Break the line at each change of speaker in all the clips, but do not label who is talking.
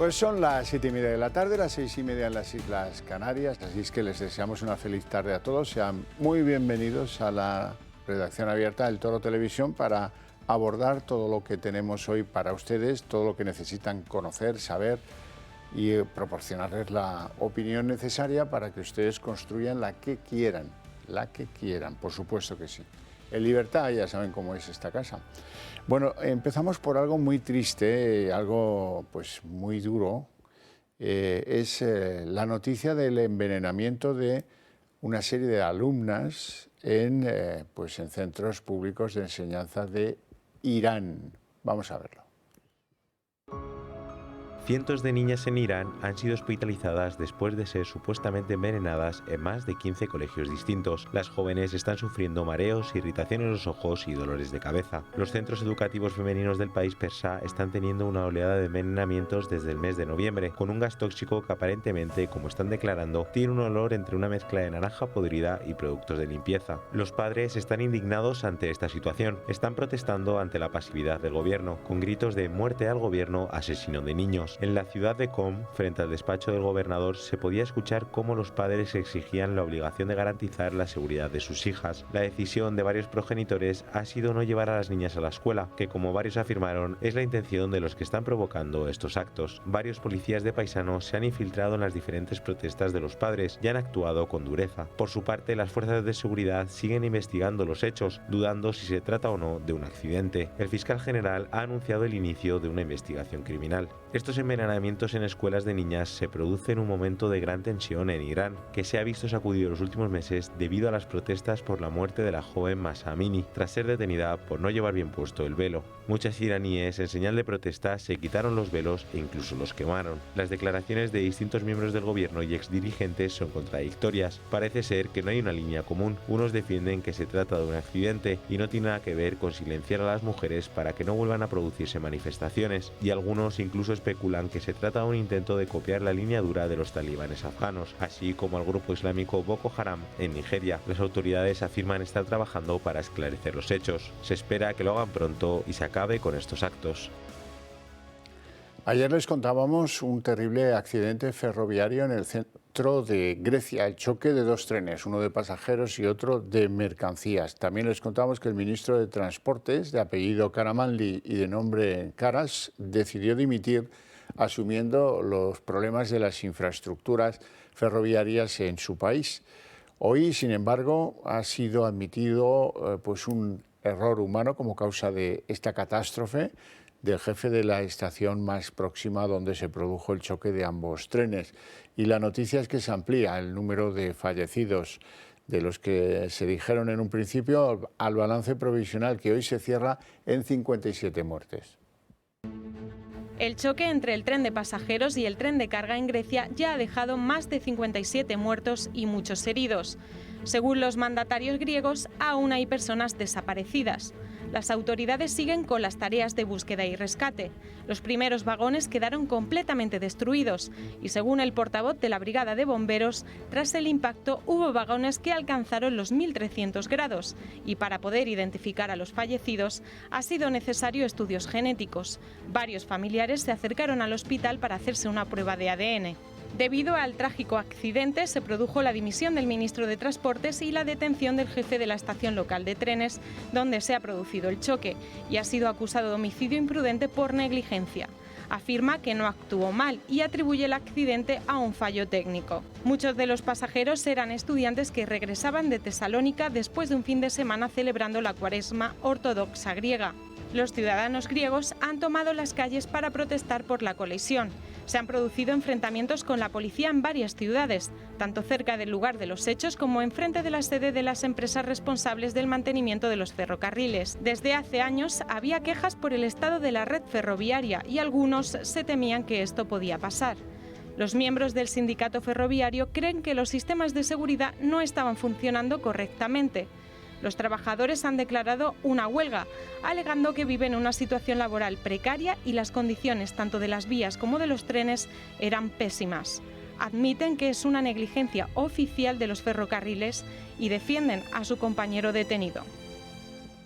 Pues son las 7:30 de la tarde, las 6:30 en las Islas Canarias, así es que les deseamos una feliz tarde a todos. Sean muy bienvenidos a la redacción abierta del Toro Televisión para abordar todo lo que tenemos hoy para ustedes, todo lo que necesitan conocer, saber y proporcionarles la opinión necesaria para que ustedes construyan la que quieran, por supuesto que sí. En libertad, ya saben cómo es esta casa. Bueno, empezamos por algo muy triste, algo pues muy duro. Es la noticia del envenenamiento de una serie de alumnas en centros públicos de enseñanza de Irán. Vamos a verlo.
Cientos de niñas en Irán han sido hospitalizadas después de ser supuestamente envenenadas en más de 15 colegios distintos. Las jóvenes están sufriendo mareos, irritación en los ojos y dolores de cabeza. Los centros educativos femeninos del país persa están teniendo una oleada de envenenamientos desde el mes de noviembre, con un gas tóxico que aparentemente, como están declarando, tiene un olor entre una mezcla de naranja podrida y productos de limpieza. Los padres están indignados ante esta situación. Están protestando ante la pasividad del gobierno, con gritos de muerte al gobierno asesino de niños. En la ciudad de Qom, frente al despacho del gobernador, se podía escuchar cómo los padres exigían la obligación de garantizar la seguridad de sus hijas. La decisión de varios progenitores ha sido no llevar a las niñas a la escuela, que como varios afirmaron, es la intención de los que están provocando estos actos. Varios policías de paisanos se han infiltrado en las diferentes protestas de los padres y han actuado con dureza. Por su parte, las fuerzas de seguridad siguen investigando los hechos, dudando si se trata o no de un accidente. El fiscal general ha anunciado el inicio de una investigación criminal. Estos envenenamientos en escuelas de niñas se producen en un momento de gran tensión en Irán, que se ha visto sacudido los últimos meses debido a las protestas por la muerte de la joven Mahsa Amini, tras ser detenida por no llevar bien puesto el velo. Muchas iraníes, en señal de protesta, se quitaron los velos e incluso los quemaron. Las declaraciones de distintos miembros del gobierno y exdirigentes son contradictorias. Parece ser que no hay una línea común. Unos defienden que se trata de un accidente y no tiene nada que ver con silenciar a las mujeres para que no vuelvan a producirse manifestaciones, y algunos incluso especulan que se trata de un intento de copiar la línea dura de los talibanes afganos, así como al grupo islámico Boko Haram en Nigeria. Las autoridades afirman estar trabajando para esclarecer los hechos. Se espera que lo hagan pronto y se acabe con estos actos.
Ayer les contábamos un terrible accidente ferroviario en el centro de Grecia, el choque de dos trenes, uno de pasajeros y otro de mercancías. También les contamos que el ministro de Transportes, de apellido Karamanli y de nombre Karas, decidió dimitir asumiendo los problemas de las infraestructuras ferroviarias en su país. Hoy, sin embargo, ha sido admitido un error humano como causa de esta catástrofe del jefe de la estación más próxima donde se produjo el choque de ambos trenes. Y la noticia es que se amplía el número de fallecidos, de los que se dijeron en un principio, al balance provisional que hoy se cierra en 57 muertes.
El choque entre el tren de pasajeros y el tren de carga en Grecia ya ha dejado más de 57 muertos y muchos heridos. Según los mandatarios griegos, aún hay personas desaparecidas. Las autoridades siguen con las tareas de búsqueda y rescate. Los primeros vagones quedaron completamente destruidos y, según el portavoz de la Brigada de Bomberos, tras el impacto hubo vagones que alcanzaron los 1300 grados y para poder identificar a los fallecidos ha sido necesario estudios genéticos. Varios familiares se acercaron al hospital para hacerse una prueba de ADN. Debido al trágico accidente, se produjo la dimisión del ministro de Transportes y la detención del jefe de la estación local de trenes, donde se ha producido el choque, y ha sido acusado de homicidio imprudente por negligencia. Afirma que no actuó mal y atribuye el accidente a un fallo técnico. Muchos de los pasajeros eran estudiantes que regresaban de Tesalónica después de un fin de semana celebrando la Cuaresma ortodoxa griega. Los ciudadanos griegos han tomado las calles para protestar por la colisión. Se han producido enfrentamientos con la policía en varias ciudades, tanto cerca del lugar de los hechos como enfrente de la sede de las empresas responsables del mantenimiento de los ferrocarriles. Desde hace años había quejas por el estado de la red ferroviaria y algunos se temían que esto podía pasar. Los miembros del sindicato ferroviario creen que los sistemas de seguridad no estaban funcionando correctamente. Los trabajadores han declarado una huelga, alegando que viven una situación laboral precaria y las condiciones tanto de las vías como de los trenes eran pésimas. Admiten que es una negligencia oficial de los ferrocarriles y defienden a su compañero detenido.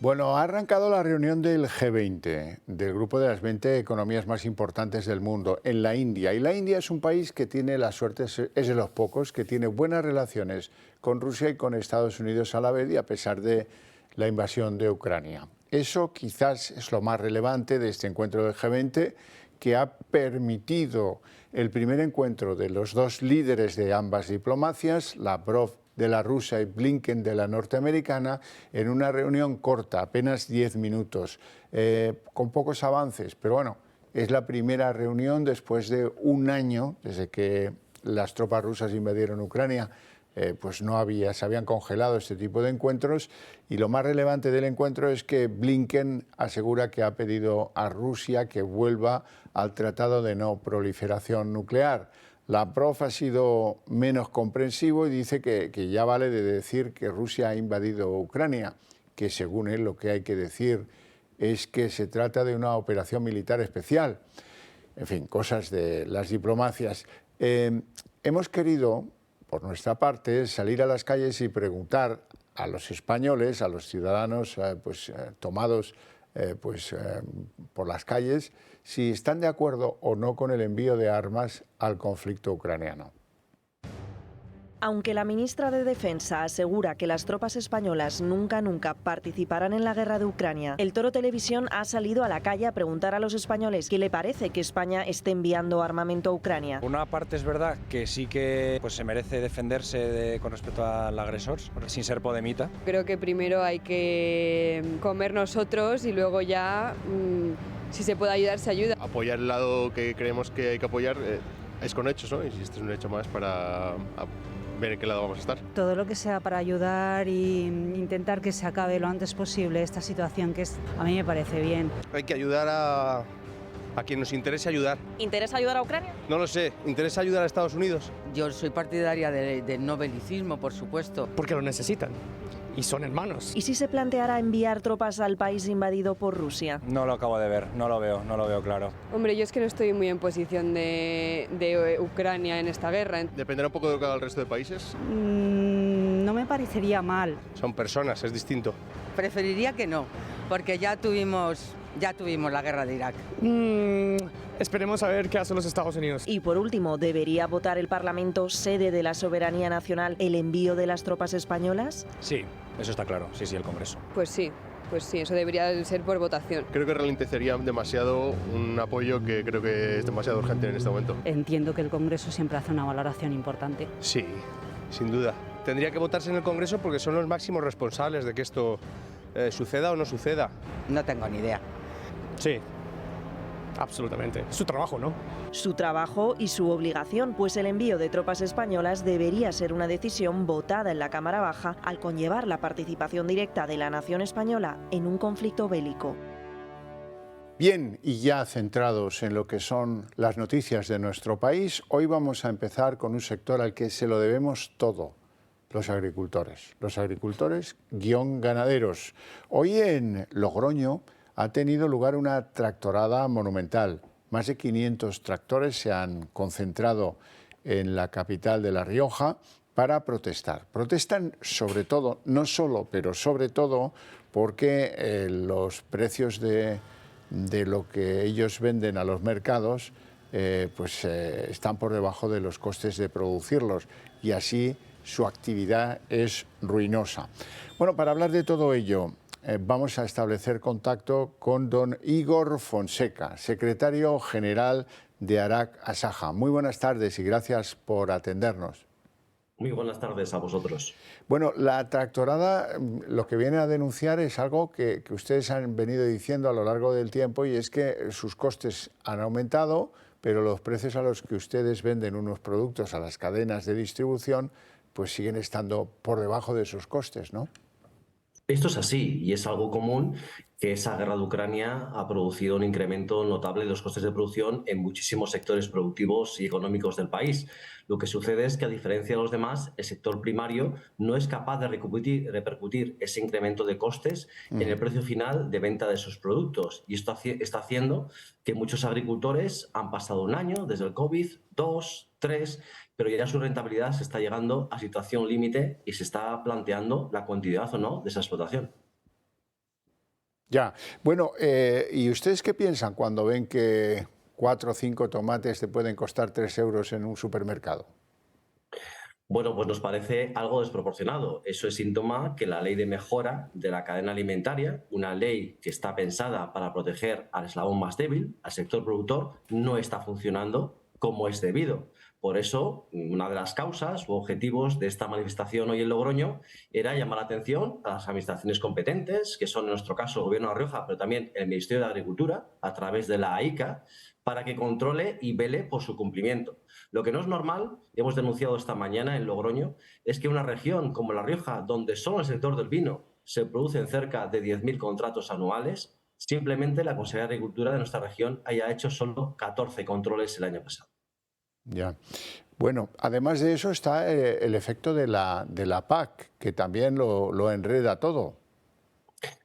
Bueno, ha arrancado la reunión del G20, del grupo de las 20 economías más importantes del mundo, en la India. Y la India es un país que tiene la suerte, es de los pocos, que tiene buenas relaciones con Rusia y con Estados Unidos a la vez, y a pesar de la invasión de Ucrania. Eso quizás es lo más relevante de este encuentro del G20, que ha permitido el primer encuentro de los dos líderes de ambas diplomacias, Lavrov de la rusa y Blinken de la norteamericana, en una reunión corta, apenas 10 minutos, con pocos avances, pero bueno, es la primera reunión después de un año, desde que las tropas rusas invadieron Ucrania. Pues se habían congelado este tipo de encuentros, y lo más relevante del encuentro es que Blinken asegura que ha pedido a Rusia que vuelva al Tratado de No Proliferación Nuclear. Lavrov ha sido menos comprensivo y dice que ya vale de decir que Rusia ha invadido Ucrania, que según él lo que hay que decir es que se trata de una operación militar especial. En fin, cosas de las diplomacias. Hemos querido, por nuestra parte, salir a las calles y preguntar a los españoles, a los ciudadanos tomados por las calles, si están de acuerdo o no con el envío de armas al conflicto ucraniano.
Aunque la ministra de Defensa asegura que las tropas españolas nunca participarán en la guerra de Ucrania, El Toro Televisión ha salido a la calle a preguntar a los españoles qué le parece que España esté enviando armamento a Ucrania.
Una parte es verdad que sí que se merece defenderse con respecto al agresor, sin ser podemita.
Creo que primero hay que comer nosotros y luego ya, si se puede ayudar, se ayuda.
Apoyar el lado que creemos que hay que apoyar es con hechos, ¿no? Y este es un hecho más para ver en qué lado vamos a estar.
Todo lo que sea para ayudar e intentar que se acabe lo antes posible esta situación, a mí me parece bien.
Hay que ayudar a quien nos interese ayudar.
¿Interesa ayudar a Ucrania?
No lo sé, ¿interesa ayudar a Estados Unidos?
Yo soy partidaria del no belicismo, por supuesto.
Porque lo necesitan. Y son hermanos.
¿Y si se planteara enviar tropas al país invadido por Rusia?
No lo acabo de ver, no lo veo claro.
Hombre, yo es que no estoy muy en posición de Ucrania en esta guerra.
Dependerá un poco de lo que haga el resto de países.
No me parecería mal.
Son personas, es distinto.
Preferiría que no, porque ya tuvimos la guerra de Irak.
Esperemos a ver qué hacen los Estados Unidos.
Y por último, ¿debería votar el Parlamento, sede de la soberanía nacional, el envío de las tropas españolas?
Sí, eso está claro, sí, el Congreso.
Pues sí, eso debería ser por votación.
Creo que ralentizaría demasiado un apoyo que creo que es demasiado urgente en este momento.
Entiendo que el Congreso siempre hace una valoración importante.
Sí, sin duda. Tendría que votarse en el Congreso porque son los máximos responsables de que esto suceda o no suceda.
No tengo ni idea.
Sí, absolutamente. Su trabajo, ¿no?
Su trabajo y su obligación, pues el envío de tropas españolas debería ser una decisión votada en la Cámara Baja al conllevar la participación directa de la nación española en un conflicto bélico.
Bien, y ya centrados en lo que son las noticias de nuestro país, hoy vamos a empezar con un sector al que se lo debemos todo: los agricultores. Los agricultores-ganaderos. Hoy en Logroño ha tenido lugar una tractorada monumental. Más de 500 tractores se han concentrado en la capital de La Rioja para protestar. Protestan sobre todo, no solo, pero sobre todo porque los precios de lo que ellos venden a los mercados están por debajo de los costes de producirlos, y así su actividad es ruinosa. Bueno, para hablar de todo ello, vamos a establecer contacto con don Igor Fonseca, secretario general de ARAC Asaja. Muy buenas tardes y gracias por atendernos.
Muy buenas tardes a vosotros.
Bueno, la tractorada lo que viene a denunciar es algo que ustedes han venido diciendo a lo largo del tiempo, y es que sus costes han aumentado, pero los precios a los que ustedes venden unos productos a las cadenas de distribución pues siguen estando por debajo de sus costes, ¿no?
Esto es así, y es algo común que esa guerra de Ucrania ha producido un incremento notable de los costes de producción en muchísimos sectores productivos y económicos del país. Lo que sucede es que, a diferencia de los demás, el sector primario no es capaz de repercutir ese incremento de costes en el precio final de venta de sus productos. Y esto está haciendo que muchos agricultores han pasado un año, desde el COVID, 2, 3, pero ya su rentabilidad se está llegando a situación límite y se está planteando la continuidad o no de esa explotación.
Ya. Bueno, ¿y ustedes qué piensan cuando ven que 4 o 5 tomates te pueden costar 3 euros en un supermercado?
Bueno, pues nos parece algo desproporcionado. Eso es síntoma que la ley de mejora de la cadena alimentaria, una ley que está pensada para proteger al eslabón más débil, al sector productor, no está funcionando como es debido. Por eso, una de las causas u objetivos de esta manifestación hoy en Logroño era llamar la atención a las administraciones competentes, que son en nuestro caso el Gobierno de La Rioja, pero también el Ministerio de Agricultura, a través de la AICA, para que controle y vele por su cumplimiento. Lo que no es normal, hemos denunciado esta mañana en Logroño, es que una región como La Rioja, donde solo en el sector del vino se producen cerca de 10.000 contratos anuales, simplemente la Consejería de Agricultura de nuestra región haya hecho solo 14 controles el año pasado.
Ya. Bueno, además de eso está el efecto de la PAC, que también lo enreda todo.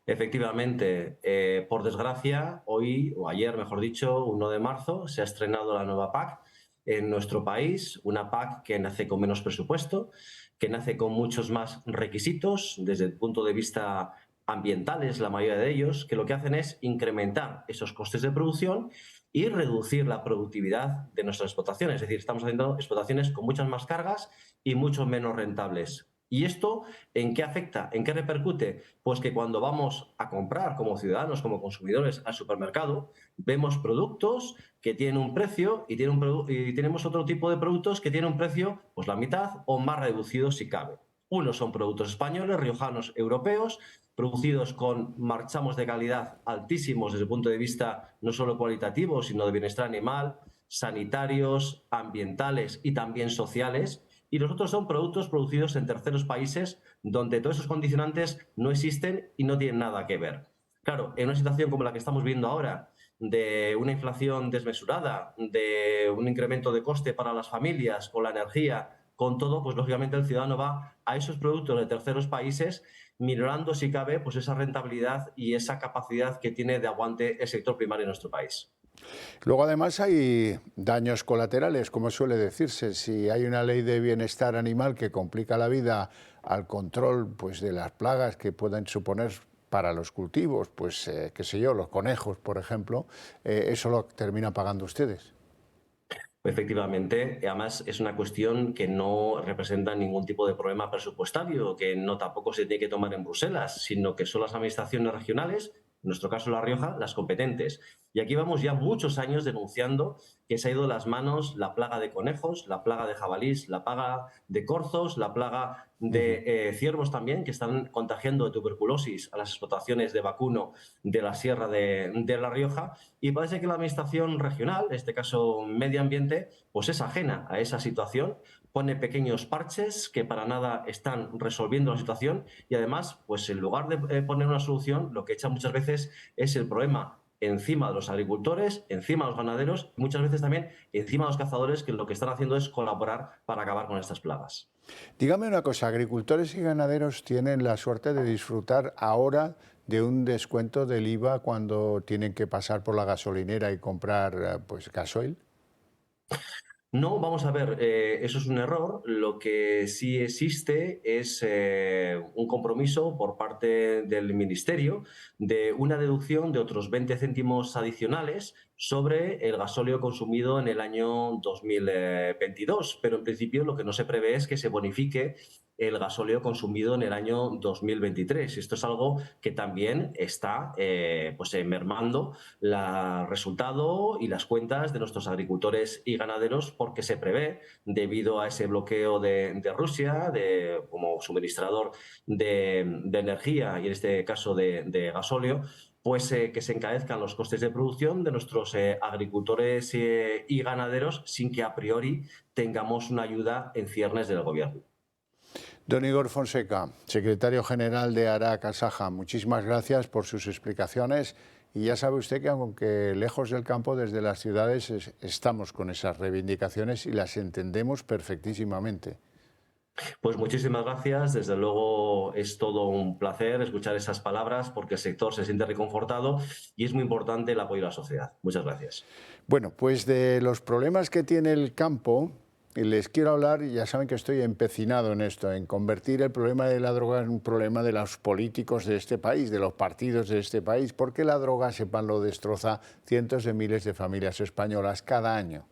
Efectivamente, por desgracia, hoy, o ayer mejor dicho, 1 de marzo, se ha estrenado la nueva PAC en nuestro país, una PAC que nace con menos presupuesto, que nace con muchos más requisitos desde el punto de vista ambientales, la mayoría de ellos, que lo que hacen es incrementar esos costes de producción y reducir la productividad de nuestras explotaciones. Es decir, estamos haciendo explotaciones con muchas más cargas y mucho menos rentables. ¿Y esto en qué afecta? ¿En qué repercute? Pues que cuando vamos a comprar como ciudadanos, como consumidores al supermercado, vemos productos que tienen un precio y tenemos otro tipo de productos que tienen un precio pues la mitad o más reducido si cabe. Unos son productos españoles, riojanos, europeos, producidos con marchamos de calidad altísimos desde el punto de vista no solo cualitativo, sino de bienestar animal, sanitarios, ambientales y también sociales. Y los otros son productos producidos en terceros países donde todos esos condicionantes no existen y no tienen nada que ver. Claro, en una situación como la que estamos viendo ahora, de una inflación desmesurada, de un incremento de coste para las familias, con la energía, con todo, pues lógicamente el ciudadano va a esos productos de terceros países minorando, si cabe, pues esa rentabilidad y esa capacidad que tiene de aguante el sector primario en nuestro país.
Luego, además, hay daños colaterales, como suele decirse. Si hay una ley de bienestar animal que complica la vida al control pues, de las plagas que puedan suponer para los cultivos, pues, qué sé yo, los conejos, por ejemplo, eso lo terminan pagando ustedes.
Efectivamente, además es una cuestión que no representa ningún tipo de problema presupuestario, que no tampoco se tiene que tomar en Bruselas, sino que son las administraciones regionales, en nuestro caso La Rioja, las competentes. Y aquí vamos ya muchos años denunciando que se ha ido de las manos la plaga de conejos, la plaga de jabalís, la plaga de corzos, la plaga de ciervos también, que están contagiando de tuberculosis a las explotaciones de vacuno de la Sierra de La Rioja. Y parece que la administración regional, en este caso Medio Ambiente, pues es ajena a esa situación, pone pequeños parches que para nada están resolviendo la situación y además, pues en lugar de poner una solución, lo que echa muchas veces es el problema encima de los agricultores, encima de los ganaderos y muchas veces también encima de los cazadores, que lo que están haciendo es colaborar para acabar con estas plagas.
Dígame una cosa, ¿agricultores y ganaderos tienen la suerte de disfrutar ahora de un descuento del IVA cuando tienen que pasar por la gasolinera y comprar pues, gasoil?
No, vamos a ver, eso es un error. Lo que sí existe es un compromiso por parte del Ministerio de una deducción de otros 20 céntimos adicionales sobre el gasóleo consumido en el año 2022, pero en principio lo que no se prevé es que se bonifique el gasóleo consumido en el año 2023. Esto es algo que también está mermando el resultado y las cuentas de nuestros agricultores y ganaderos, porque se prevé, debido a ese bloqueo de Rusia como suministrador de energía y en este caso de gasóleo, pues que se encarezcan los costes de producción de nuestros agricultores y ganaderos sin que a priori tengamos una ayuda en ciernes del gobierno.
Don Igor Fonseca, secretario general de ARAC Asaja, muchísimas gracias por sus explicaciones y ya sabe usted que aunque lejos del campo, desde las ciudades estamos con esas reivindicaciones y las entendemos perfectísimamente.
Pues muchísimas gracias, desde luego es todo un placer escuchar esas palabras porque el sector se siente reconfortado y es muy importante el apoyo de la sociedad. Muchas gracias.
Bueno, pues de los problemas que tiene el campo, les quiero hablar, y ya saben que estoy empecinado en esto, en convertir el problema de la droga en un problema de los políticos de este país, de los partidos de este país, porque la droga, sepanlo, destroza cientos de miles de familias españolas cada año.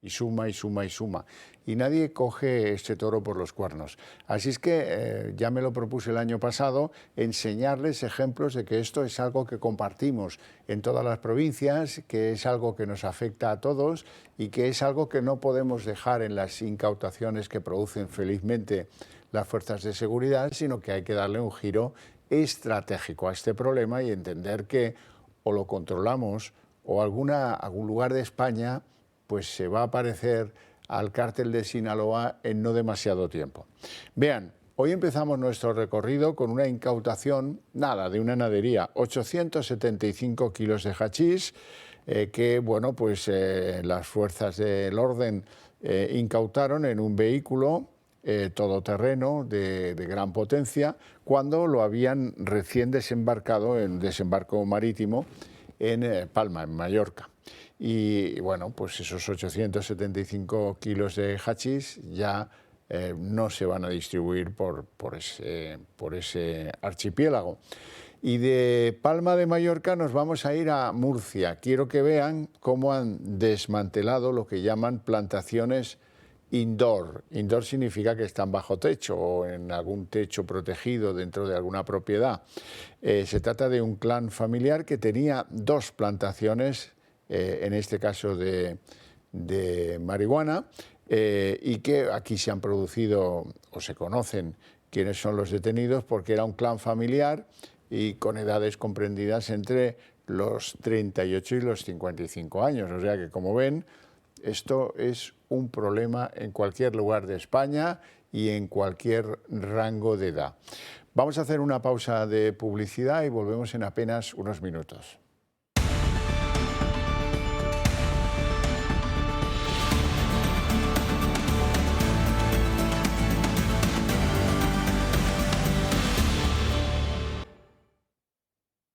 Y suma, y suma, y suma. Y nadie coge este toro por los cuernos. Así es que ya me lo propuse el año pasado, enseñarles ejemplos de que esto es algo que compartimos en todas las provincias, que es algo que nos afecta a todos y que es algo que no podemos dejar en las incautaciones que producen felizmente las fuerzas de seguridad, sino que hay que darle un giro estratégico a este problema y entender que o lo controlamos o algún lugar de España pues se va a parecer al cártel de Sinaloa en no demasiado tiempo. Vean, hoy empezamos nuestro recorrido con una incautación, de una nadería, 875 kilos de hachís, que, bueno, pues las fuerzas del orden incautaron en un vehículo todoterreno de gran potencia, cuando lo habían recién desembarcado en desembarco marítimo en Palma, en Mallorca. Y bueno, pues esos 875 kilos de hachís ya no se van a distribuir por ese archipiélago. Y de Palma de Mallorca nos vamos a ir a Murcia. Quiero que vean cómo han desmantelado lo que llaman plantaciones indoor. Indoor significa que están bajo techo o en algún techo protegido dentro de alguna propiedad. Se trata de un clan familiar que tenía 2 plantaciones, en este caso de marihuana, y que aquí se han producido o se conocen quiénes son los detenidos, porque era un clan familiar y con edades comprendidas entre los 38 y los 55 años. O sea que, como ven, esto es un problema en cualquier lugar de España y en cualquier rango de edad. Vamos a hacer una pausa de publicidad y volvemos en apenas unos minutos.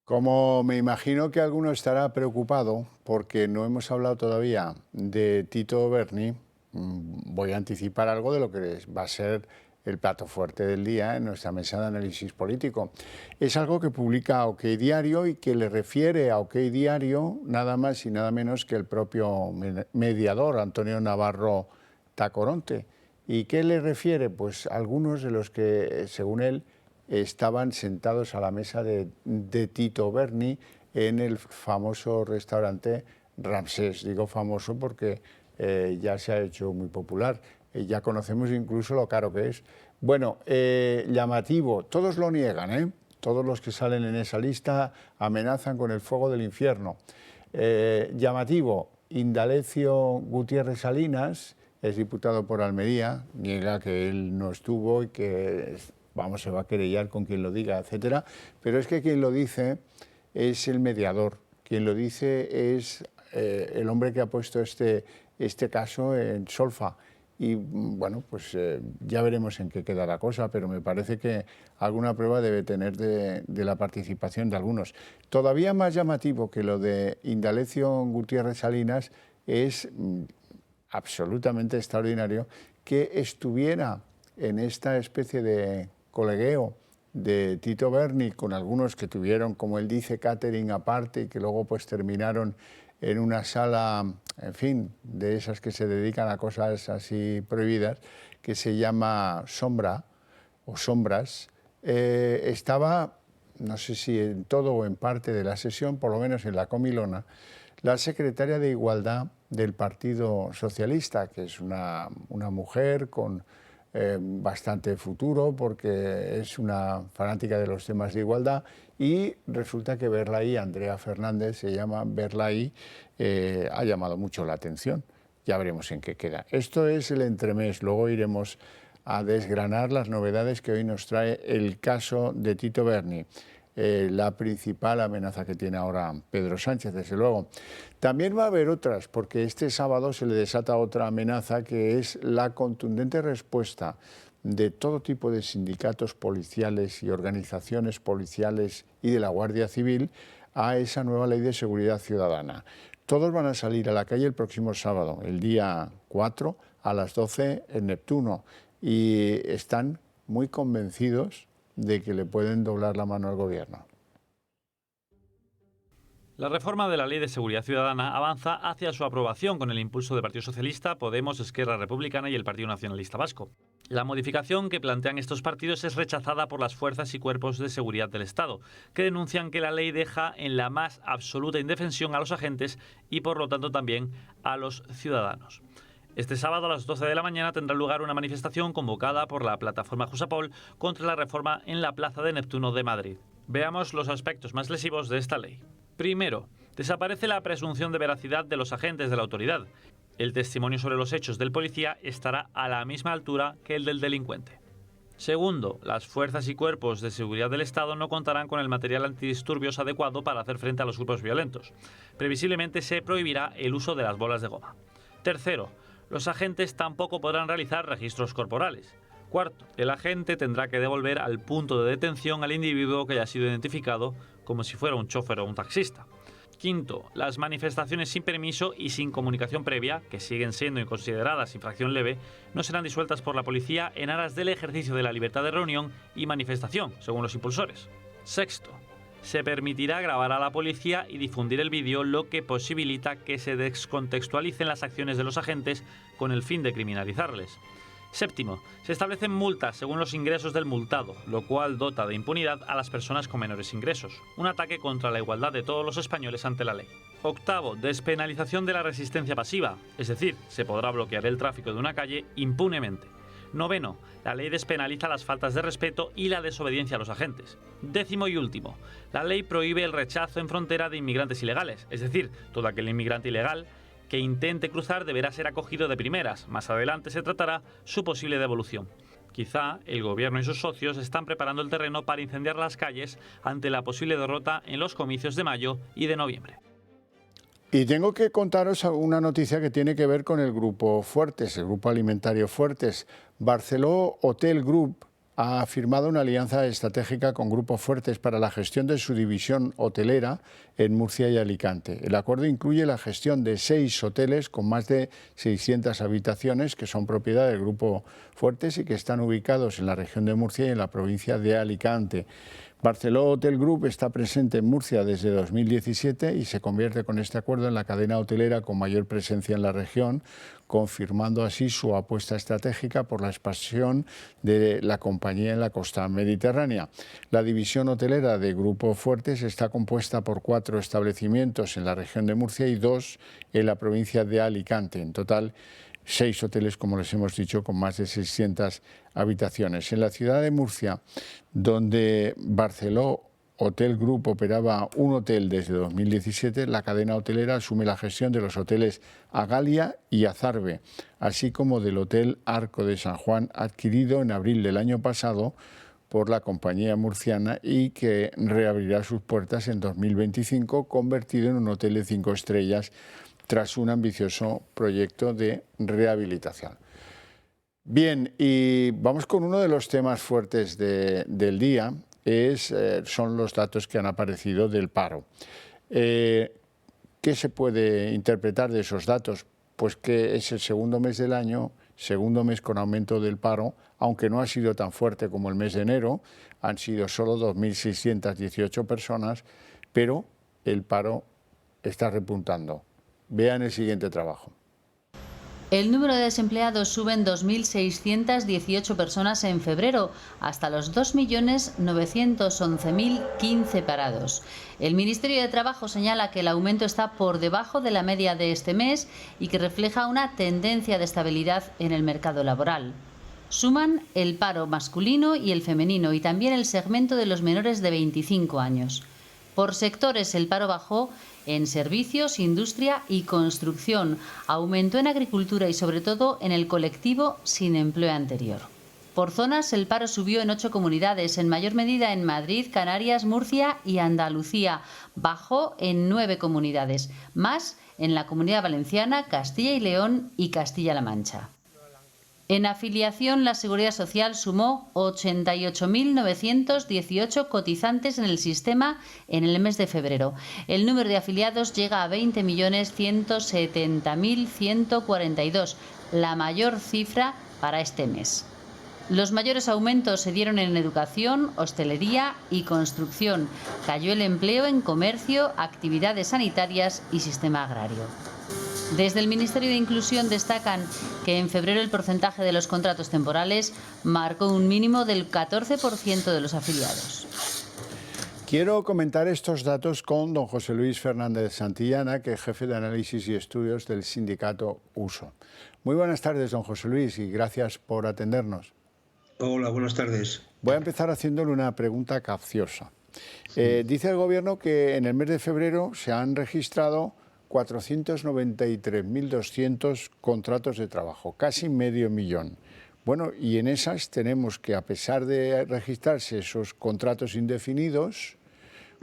Como me imagino que alguno estará preocupado porque no hemos hablado todavía de Tito Berni, voy a anticipar algo de lo que va a ser el plato fuerte del día en nuestra mesa de análisis político. Es algo que publica OK Diario y que le refiere a OK Diario nada más y nada menos que el propio mediador Antonio Navarro Tacoronte. ¿Y qué le refiere? Pues algunos de los que, según él, estaban sentados a la mesa de Tito Berni en el famoso restaurante Ramsés. Digo famoso porque ya se ha hecho muy popular, ya conocemos incluso lo caro que es. Bueno, llamativo, todos lo niegan, todos los que salen en esa lista amenazan con el fuego del infierno. Llamativo, Indalecio Gutiérrez Salinas, es diputado por Almería, niega que él no estuvo y que se va a querellar con quien lo diga, etcétera, pero es que quien lo dice es el mediador, quien lo dice es el hombre que ha puesto este caso en solfa. Y bueno, pues ya veremos en qué queda la cosa, pero me parece que alguna prueba debe tener de la participación de algunos. Todavía más llamativo que lo de Indalecio Gutiérrez Salinas es absolutamente extraordinario que estuviera en esta especie de colegueo de Tito Berni con algunos que tuvieron, como él dice, catering aparte y que luego pues terminaron en una sala, en fin, de esas que se dedican a cosas así prohibidas, que se llama Sombra o Sombras. Estaba, no sé si en todo o en parte de la sesión, por lo menos en la comilona, la secretaria de Igualdad del Partido Socialista, que es una mujer con bastante futuro porque es una fanática de los temas de igualdad, y resulta que verla ahí, Andrea Fernández se llama, verla ahí ha llamado mucho la atención. Ya veremos en qué queda. Esto es el entremés, luego iremos a desgranar las novedades que hoy nos trae el caso de Tito Berni. La principal amenaza que tiene ahora Pedro Sánchez, desde luego. También va a haber otras, porque este sábado se le desata otra amenaza, que es la contundente respuesta de todo tipo de sindicatos policiales y organizaciones policiales y de la Guardia Civil a esa nueva ley de seguridad ciudadana. Todos van a salir a la calle el próximo sábado, el día 4, a las 12 en Neptuno y están muy convencidos de que le pueden doblar la mano al gobierno.
La reforma de la Ley de Seguridad Ciudadana avanza hacia su aprobación con el impulso del Partido Socialista, Podemos, Esquerra Republicana y el Partido Nacionalista Vasco. La modificación que plantean estos partidos es rechazada por las fuerzas y cuerpos de seguridad del Estado, que denuncian que la ley deja en la más absoluta indefensión a los agentes y, por lo tanto, también a los ciudadanos. Este sábado a las 12 de la mañana tendrá lugar una manifestación convocada por la plataforma Jusapol contra la reforma en la Plaza de Neptuno de Madrid. Veamos los aspectos más lesivos de esta ley. Primero, desaparece la presunción de veracidad de los agentes de la autoridad. El testimonio sobre los hechos del policía estará a la misma altura que el del delincuente. Segundo, las fuerzas y cuerpos de seguridad del Estado no contarán con el material antidisturbios adecuado para hacer frente a los grupos violentos. Previsiblemente se prohibirá el uso de las bolas de goma. Tercero, los agentes tampoco podrán realizar registros corporales. Cuarto, el agente tendrá que devolver al punto de detención al individuo que haya sido identificado como si fuera un chofer o un taxista. Quinto, las manifestaciones sin permiso y sin comunicación previa, que siguen siendo consideradas infracción leve, no serán disueltas por la policía en aras del ejercicio de la libertad de reunión y manifestación, según los impulsores. Sexto, se permitirá grabar a la policía y difundir el vídeo, lo que posibilita que se descontextualicen las acciones de los agentes con el fin de criminalizarles. Séptimo, se establecen multas según los ingresos del multado, lo cual dota de impunidad a las personas con menores ingresos, un ataque contra la igualdad de todos los españoles ante la ley. Octavo, despenalización de la resistencia pasiva, es decir, se podrá bloquear el tráfico de una calle impunemente. Noveno, la ley despenaliza las faltas de respeto y la desobediencia a los agentes. Décimo y último, la ley prohíbe el rechazo en frontera de inmigrantes ilegales, es decir, todo aquel inmigrante ilegal que intente cruzar deberá ser acogido de primeras. Más adelante se tratará su posible devolución. Quizá el gobierno y sus socios están preparando el terreno para incendiar las calles ante la posible derrota en los comicios de mayo y de noviembre.
Y tengo que contaros una noticia que tiene que ver con el Grupo Fuertes, el Grupo Alimentario Fuertes. Barceló Hotel Group ha firmado una alianza estratégica con Grupo Fuertes para la gestión de su división hotelera en Murcia y Alicante. El acuerdo incluye la gestión de 6 hoteles con más de 600 habitaciones que son propiedad del Grupo Fuertes y que están ubicados en la región de Murcia y en la provincia de Alicante. Barceló Hotel Group está presente en Murcia desde 2017 y se convierte con este acuerdo en la cadena hotelera con mayor presencia en la región, confirmando así su apuesta estratégica por la expansión de la compañía en la costa mediterránea. La división hotelera de Grupo Fuertes está compuesta por 4 establecimientos en la región de Murcia y 2 en la provincia de Alicante. En total, 6 hoteles, como les hemos dicho, con más de 600 habitaciones. En la ciudad de Murcia, donde Barceló Hotel Group operaba un hotel desde 2017, la cadena hotelera asume la gestión de los hoteles Agalia y Azarbe, así como del Hotel Arco de San Juan, adquirido en abril del año pasado por la compañía murciana y que reabrirá sus puertas en 2025, convertido en un hotel de 5 estrellas tras un ambicioso proyecto de rehabilitación. Bien, y vamos con uno de los temas fuertes del día, son los datos que han aparecido del paro. ¿Qué se puede interpretar de esos datos? Pues que es el segundo mes del año, segundo mes con aumento del paro, aunque no ha sido tan fuerte como el mes de enero, han sido solo 2.618 personas, pero el paro está repuntando. Vean el siguiente trabajo.
El número de desempleados sube en 2.618 personas en febrero, hasta los 2.911.015 parados. El Ministerio de Trabajo señala que el aumento está por debajo de la media de este mes y que refleja una tendencia de estabilidad en el mercado laboral. Suman el paro masculino y el femenino y también el segmento de los menores de 25 años. Por sectores, el paro bajó en servicios, industria y construcción, aumentó en agricultura y sobre todo en el colectivo sin empleo anterior. Por zonas, el paro subió en 8 comunidades, en mayor medida en Madrid, Canarias, Murcia y Andalucía. Bajó en 9 comunidades, más en la Comunidad Valenciana, Castilla y León y Castilla-La Mancha. En afiliación, la Seguridad Social sumó 88.918 cotizantes en el sistema en el mes de febrero. El número de afiliados llega a 20.170.142, la mayor cifra para este mes. Los mayores aumentos se dieron en educación, hostelería y construcción. Cayó el empleo en comercio, actividades sanitarias y sistema agrario. Desde el Ministerio de Inclusión destacan que en febrero el porcentaje de los contratos temporales marcó un mínimo del 14% de los afiliados.
Quiero comentar estos datos con don José Luis Fernández Santillana, que es jefe de análisis y estudios del sindicato USO. Muy buenas tardes, don José Luis, y gracias por atendernos.
Hola, buenas tardes.
Voy a empezar haciéndole una pregunta capciosa. Dice el Gobierno que en el mes de febrero se han registrado 493.200 contratos de trabajo, casi medio millón. Bueno, y en esas tenemos que, a pesar de registrarse esos contratos indefinidos,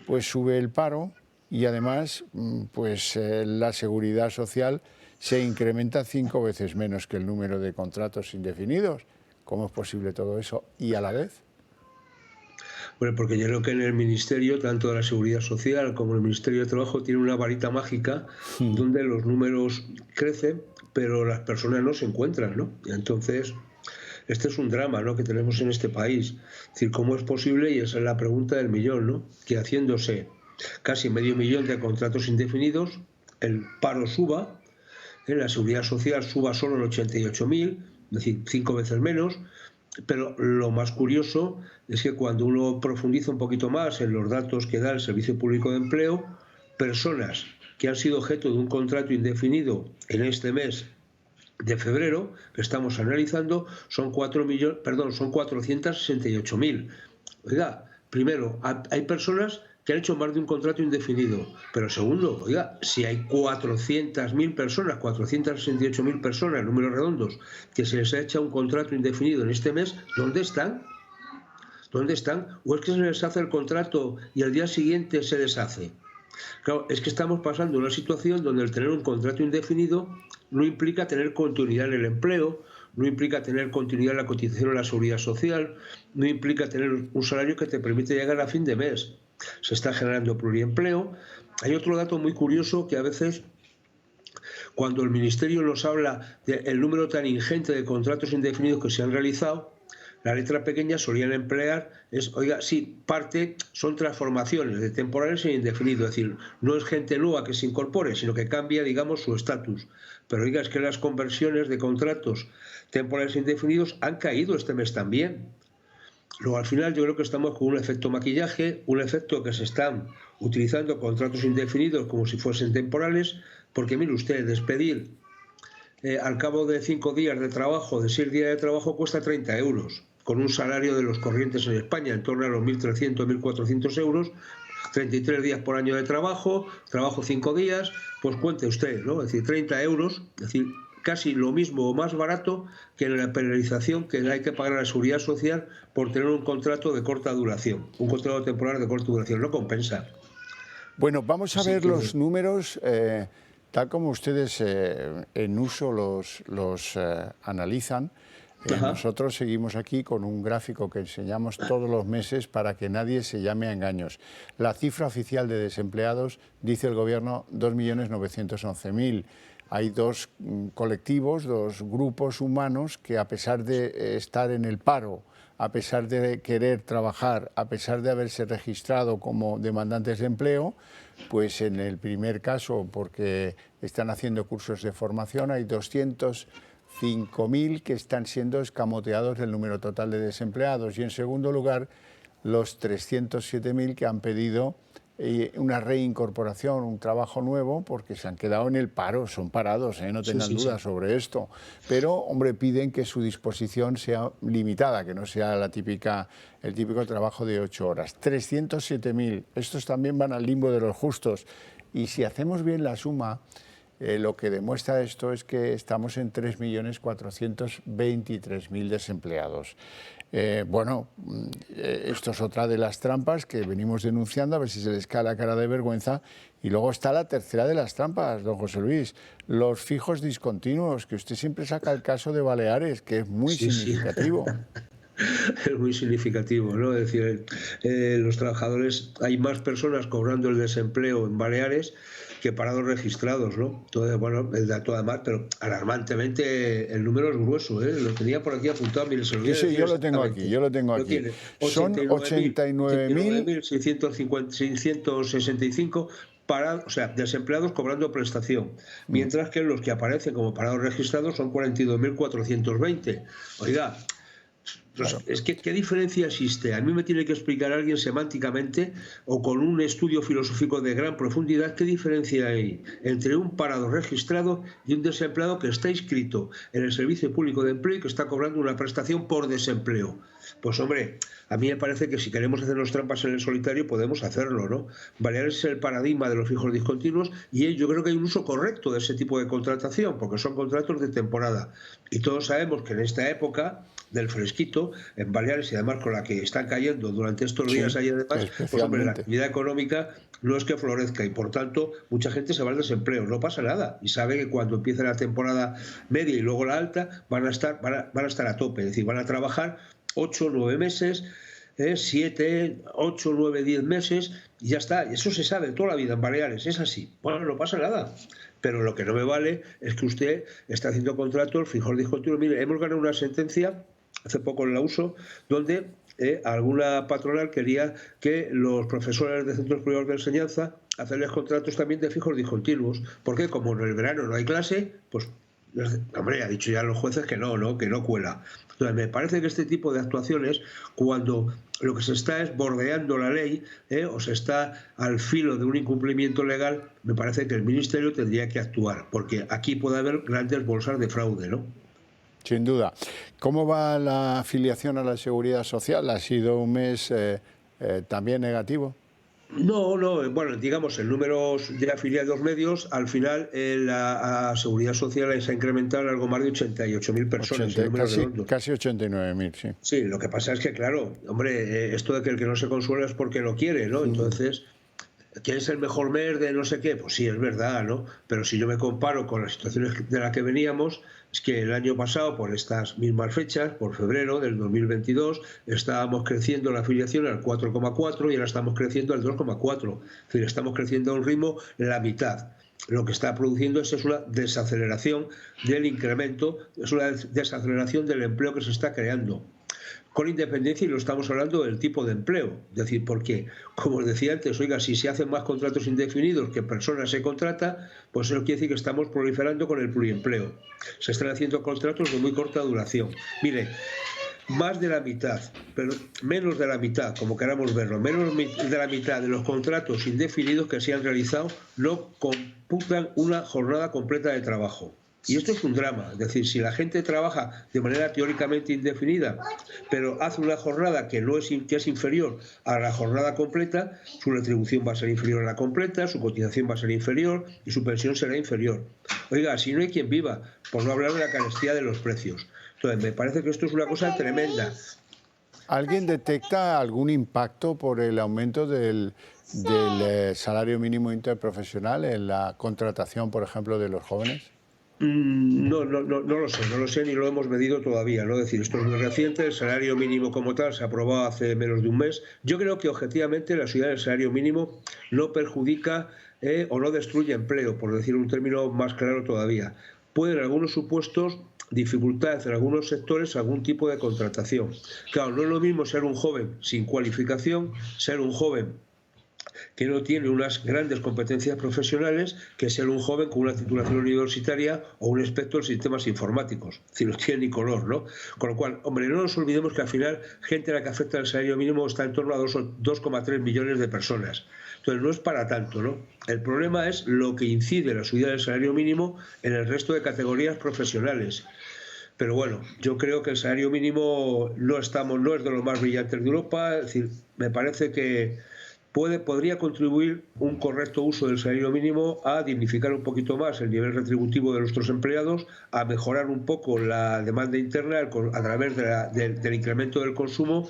pues sube el paro y además pues la seguridad social se incrementa 5 veces menos que el número de contratos indefinidos. ¿Cómo es posible todo eso y a la vez?
Bueno, porque yo creo que en el Ministerio, tanto de la Seguridad Social como el Ministerio de Trabajo, tiene una varita mágica donde los números crecen, pero las personas no se encuentran, ¿no? Y entonces, este es un drama, ¿no?, que tenemos en este país. Es decir, ¿cómo es posible? Y esa es la pregunta del millón, ¿no? Que haciéndose casi medio millón de contratos indefinidos, el paro suba, en la Seguridad Social suba solo el 88.000, es decir, 5 veces menos, pero lo más curioso es que cuando uno profundiza un poquito más en los datos que da el Servicio Público de Empleo, personas que han sido objeto de un contrato indefinido en este mes de febrero, que estamos analizando, son 468.000. Oiga, primero, hay personas que han hecho más de un contrato indefinido. Pero segundo, oiga, si hay 400.000 personas, 468.000 personas, números redondos, que se les ha hecho un contrato indefinido en este mes, ¿dónde están? ¿Dónde están? ¿O es que se les hace el contrato y al día siguiente se deshace? Claro, es que estamos pasando una situación donde el tener un contrato indefinido no implica tener continuidad en el empleo, no implica tener continuidad en la cotización en la seguridad social, no implica tener un salario que te permite llegar a fin de mes. Se está generando pluriempleo. Hay otro dato muy curioso que a veces, cuando el Ministerio nos habla del número tan ingente de contratos indefinidos que se han realizado, la letra pequeña solían emplear, oiga, sí, parte son transformaciones de temporales e indefinidos, es decir, no es gente nueva que se incorpore, sino que cambia, digamos, su estatus. Pero oiga, es que las conversiones de contratos temporales e indefinidos han caído este mes también. Luego, al final, yo creo que estamos con un efecto maquillaje, un efecto que se están utilizando contratos indefinidos como si fuesen temporales, porque mire usted, despedir al cabo de 5 días de trabajo, de 6 días de trabajo, cuesta 30 euros, con un salario de los corrientes en España en torno a los 1.300, 1.400 euros, 33 días por año de trabajo 5 días, pues cuente usted, ¿no? Es decir, 30 euros, es decir, casi lo mismo o más barato que la penalización que hay que pagar a la Seguridad Social por tener un contrato de corta duración, un contrato temporal de corta duración. No compensa.
Bueno, vamos a ver los números, tal como ustedes en uso los analizan. Nosotros seguimos aquí con un gráfico que enseñamos todos los meses para que nadie se llame a engaños. La cifra oficial de desempleados, dice el Gobierno, 2.911.000. Hay dos colectivos, dos grupos humanos que, a pesar de estar en el paro, a pesar de querer trabajar, a pesar de haberse registrado como demandantes de empleo, pues en el primer caso, porque están haciendo cursos de formación, hay 205.000 que están siendo escamoteados del número total de desempleados. Y en segundo lugar, los 307.000 que han pedido una reincorporación, un trabajo nuevo, porque se han quedado en el paro, son parados, no tengan dudas sobre esto. Pero, hombre, piden que su disposición sea limitada, que no sea el típico trabajo de 8 horas. 307.000, estos también van al limbo de los justos. Y si hacemos bien la suma, lo que demuestra esto es que estamos en 3.423.000 desempleados. Bueno, esto es otra de las trampas que venimos denunciando, a ver si se les cae la cara de vergüenza. Y luego está la tercera de las trampas, don José Luis, los fijos discontinuos, que usted siempre saca el caso de Baleares, que es muy significativo.
es muy significativo, ¿no? Es decir, los trabajadores, hay más personas cobrando el desempleo en Baleares que parados registrados, ¿no? Entonces, bueno, el dato además, pero alarmantemente el número es grueso, ¿eh? Lo tenía por aquí apuntado, mire, se lo voy a decir.
Sí, yo lo tengo aquí. Son
89.665 parados, o sea, desempleados cobrando prestación, mientras que los que aparecen como parados registrados son 42.420. Oiga, es que ¿qué diferencia existe? A mí me tiene que explicar alguien semánticamente o con un estudio filosófico de gran profundidad qué diferencia hay entre un parado registrado y un desempleado que está inscrito en el Servicio Público de Empleo y que está cobrando una prestación por desempleo. Pues hombre, a mí me parece que si queremos hacernos trampas en el solitario podemos hacerlo, ¿no? Baleares es el paradigma de los fijos discontinuos y yo creo que hay un uso correcto de ese tipo de contratación porque son contratos de temporada y todos sabemos que en esta época del fresquito en Baleares y además con la que están cayendo durante estos días ahí además, pues hombre, la actividad económica no es que florezca y por tanto mucha gente se va al desempleo, no pasa nada y sabe que cuando empiece la temporada media y luego la alta van a estar a tope, es decir, van a trabajar 8 o 9 meses, 7, 8, 9, 10 meses y ya está, eso se sabe toda la vida en Baleares, es así, bueno, no pasa nada. Pero lo que no me vale es que usted está haciendo contratos fijos discontinuos. Mire, hemos ganado una sentencia hace poco en la USO, donde alguna patronal quería que los profesores de centros privados de enseñanza hacerles contratos también de fijos discontinuos, porque como en el verano no hay clase, pues hombre, ha dicho ya los jueces que no cuela. Entonces me parece que este tipo de actuaciones, cuando lo que se está es bordeando la ley o se está al filo de un incumplimiento legal, me parece que el Ministerio tendría que actuar, porque aquí puede haber grandes bolsas de fraude, ¿no?
Sin duda. ¿Cómo va la afiliación a la Seguridad Social? ¿Ha sido un mes también negativo?
No, bueno, digamos, el número de afiliados medios, al final la Seguridad Social se ha incrementado en algo más de 88.000 personas.
Casi 89.000, sí.
Sí, lo que pasa es que, claro, hombre, esto de que el que no se consuela es porque no quiere, ¿no? Entonces, ¿qué es el mejor mes de no sé qué? Pues sí, es verdad, ¿no? Pero si yo me comparo con las situaciones de las que veníamos, es que el año pasado, por estas mismas fechas, por febrero del 2022, estábamos creciendo la afiliación al 4,4 y ahora estamos creciendo al 2,4. Es decir, estamos creciendo a un ritmo la mitad. Lo que está produciendo es una desaceleración del incremento, es una desaceleración del empleo que se está creando. Con independencia, y lo estamos hablando del tipo de empleo. Es decir, porque, como os decía antes, oiga, si se hacen más contratos indefinidos que personas se contrata, pues eso quiere decir que estamos proliferando con el pluriempleo. Se están haciendo contratos de muy corta duración. Mire, más de la mitad, pero menos de la mitad, como queramos verlo, menos de la mitad de los contratos indefinidos que se han realizado no computan una jornada completa de trabajo. Y esto es un drama, es decir, si la gente trabaja de manera teóricamente indefinida, pero hace una jornada que es inferior a la jornada completa, su retribución va a ser inferior a la completa, su cotización va a ser inferior y su pensión será inferior. Oiga, si no hay quien viva, por no hablar de la carestía de los precios. Entonces, me parece que esto es una cosa tremenda.
¿Alguien detecta algún impacto por el aumento del salario mínimo interprofesional en la contratación, por ejemplo, de los jóvenes?
No lo sé, ni lo hemos medido todavía, ¿no? Es decir, esto es muy reciente, el salario mínimo como tal se aprobó hace menos de un mes. Yo creo que objetivamente la subida del salario mínimo no perjudica o no destruye empleo, por decir un término más claro todavía. Puede en algunos supuestos dificultar en algunos sectores algún tipo de contratación. Claro, no es lo mismo ser un joven sin cualificación, ser un joven que no tiene unas grandes competencias profesionales, que ser un joven con una titulación universitaria o un experto en sistemas informáticos. Es decir, no tiene ni color, ¿no? Con lo cual, hombre, no nos olvidemos que al final gente a la que afecta el salario mínimo está en torno a 2,3 millones de personas. Entonces no es para tanto, ¿no? El problema es lo que incide la subida del salario mínimo en el resto de categorías profesionales. Pero bueno, yo creo que el salario mínimo no es de los más brillantes de Europa. Es decir, me parece que podría contribuir un correcto uso del salario mínimo a dignificar un poquito más el nivel retributivo de nuestros empleados, a mejorar un poco la demanda interna a través del incremento del consumo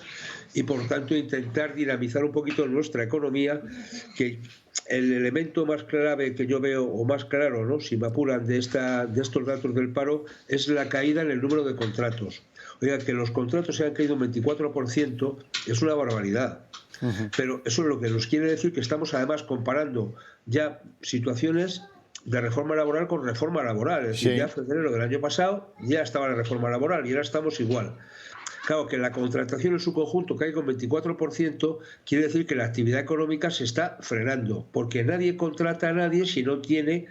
y por tanto intentar dinamizar un poquito nuestra economía, que el elemento más clave que yo veo, o más claro, ¿no?, si me apuran de estos datos del paro, es la caída en el número de contratos. Oiga, que los contratos se han caído un 24% es una barbaridad. Pero eso es lo que nos quiere decir que estamos además comparando ya situaciones de reforma laboral con reforma laboral. Es decir, ya en febrero del año pasado ya estaba la reforma laboral y ahora estamos igual. Claro, que la contratación en su conjunto caiga un 24% quiere decir que la actividad económica se está frenando, porque nadie contrata a nadie si no tiene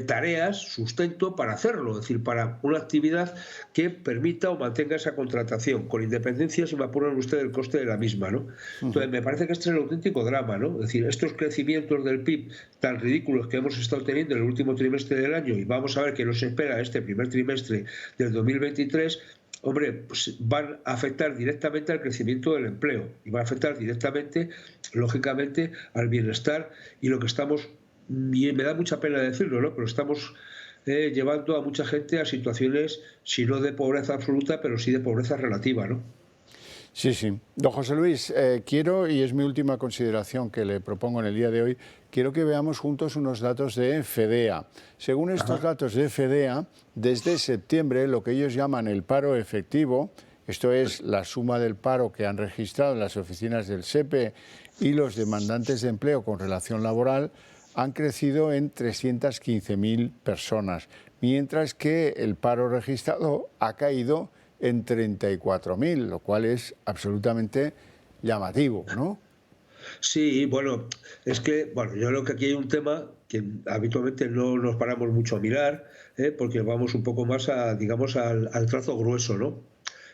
tareas, sustento para hacerlo, es decir, para una actividad que permita o mantenga esa contratación, con independencia, si me apuran ustedes, del coste de la misma, ¿no? Entonces, me parece que este es el auténtico drama, ¿no? Es decir, estos crecimientos del PIB tan ridículos que hemos estado teniendo en el último trimestre del año, y vamos a ver qué nos espera este primer trimestre del 2023, hombre, pues van a afectar directamente al crecimiento del empleo y van a afectar directamente, lógicamente, al bienestar y lo que estamos, y me da mucha pena decirlo, ¿no? Pero estamos llevando a mucha gente a situaciones, si no de pobreza absoluta, pero sí de pobreza relativa, ¿no?
Sí, sí. Don José Luis, quiero, y es mi última consideración que le propongo en el día de hoy, quiero que veamos juntos unos datos de FEDEA. Según estos datos de FEDEA, desde septiembre, lo que ellos llaman el paro efectivo, esto es la suma del paro que han registrado en las oficinas del SEPE y los demandantes de empleo con relación laboral, han crecido en 315.000 personas, mientras que el paro registrado ha caído en 34.000, lo cual es absolutamente llamativo, ¿no?
Sí, bueno, es que, bueno, yo creo que aquí hay un tema que habitualmente no nos paramos mucho a mirar, porque vamos un poco más a, digamos, al trazo grueso, ¿no?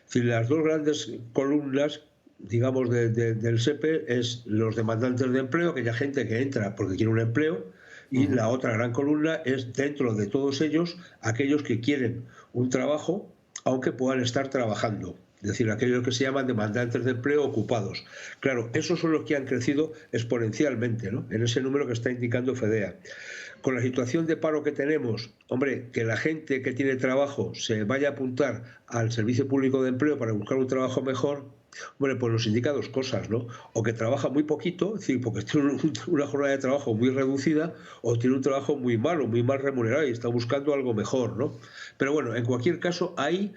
Es decir, las dos grandes columnas, digamos, del SEPE es los demandantes de empleo, aquella gente que entra porque quiere un empleo, y la otra gran columna es, dentro de todos ellos, aquellos que quieren un trabajo aunque puedan estar trabajando. Es decir, aquellos que se llaman demandantes de empleo ocupados. Claro, esos son los que han crecido exponencialmente, ¿no? En ese número que está indicando FEDEA. Con la situación de paro que tenemos, hombre, que la gente que tiene trabajo se vaya a apuntar al Servicio Público de Empleo para buscar un trabajo mejor, hombre, pues nos indica dos cosas, ¿no? O que trabaja muy poquito, es decir, porque tiene una jornada de trabajo muy reducida, o tiene un trabajo muy malo, muy mal remunerado y está buscando algo mejor, ¿no? Pero bueno, en cualquier caso, ahí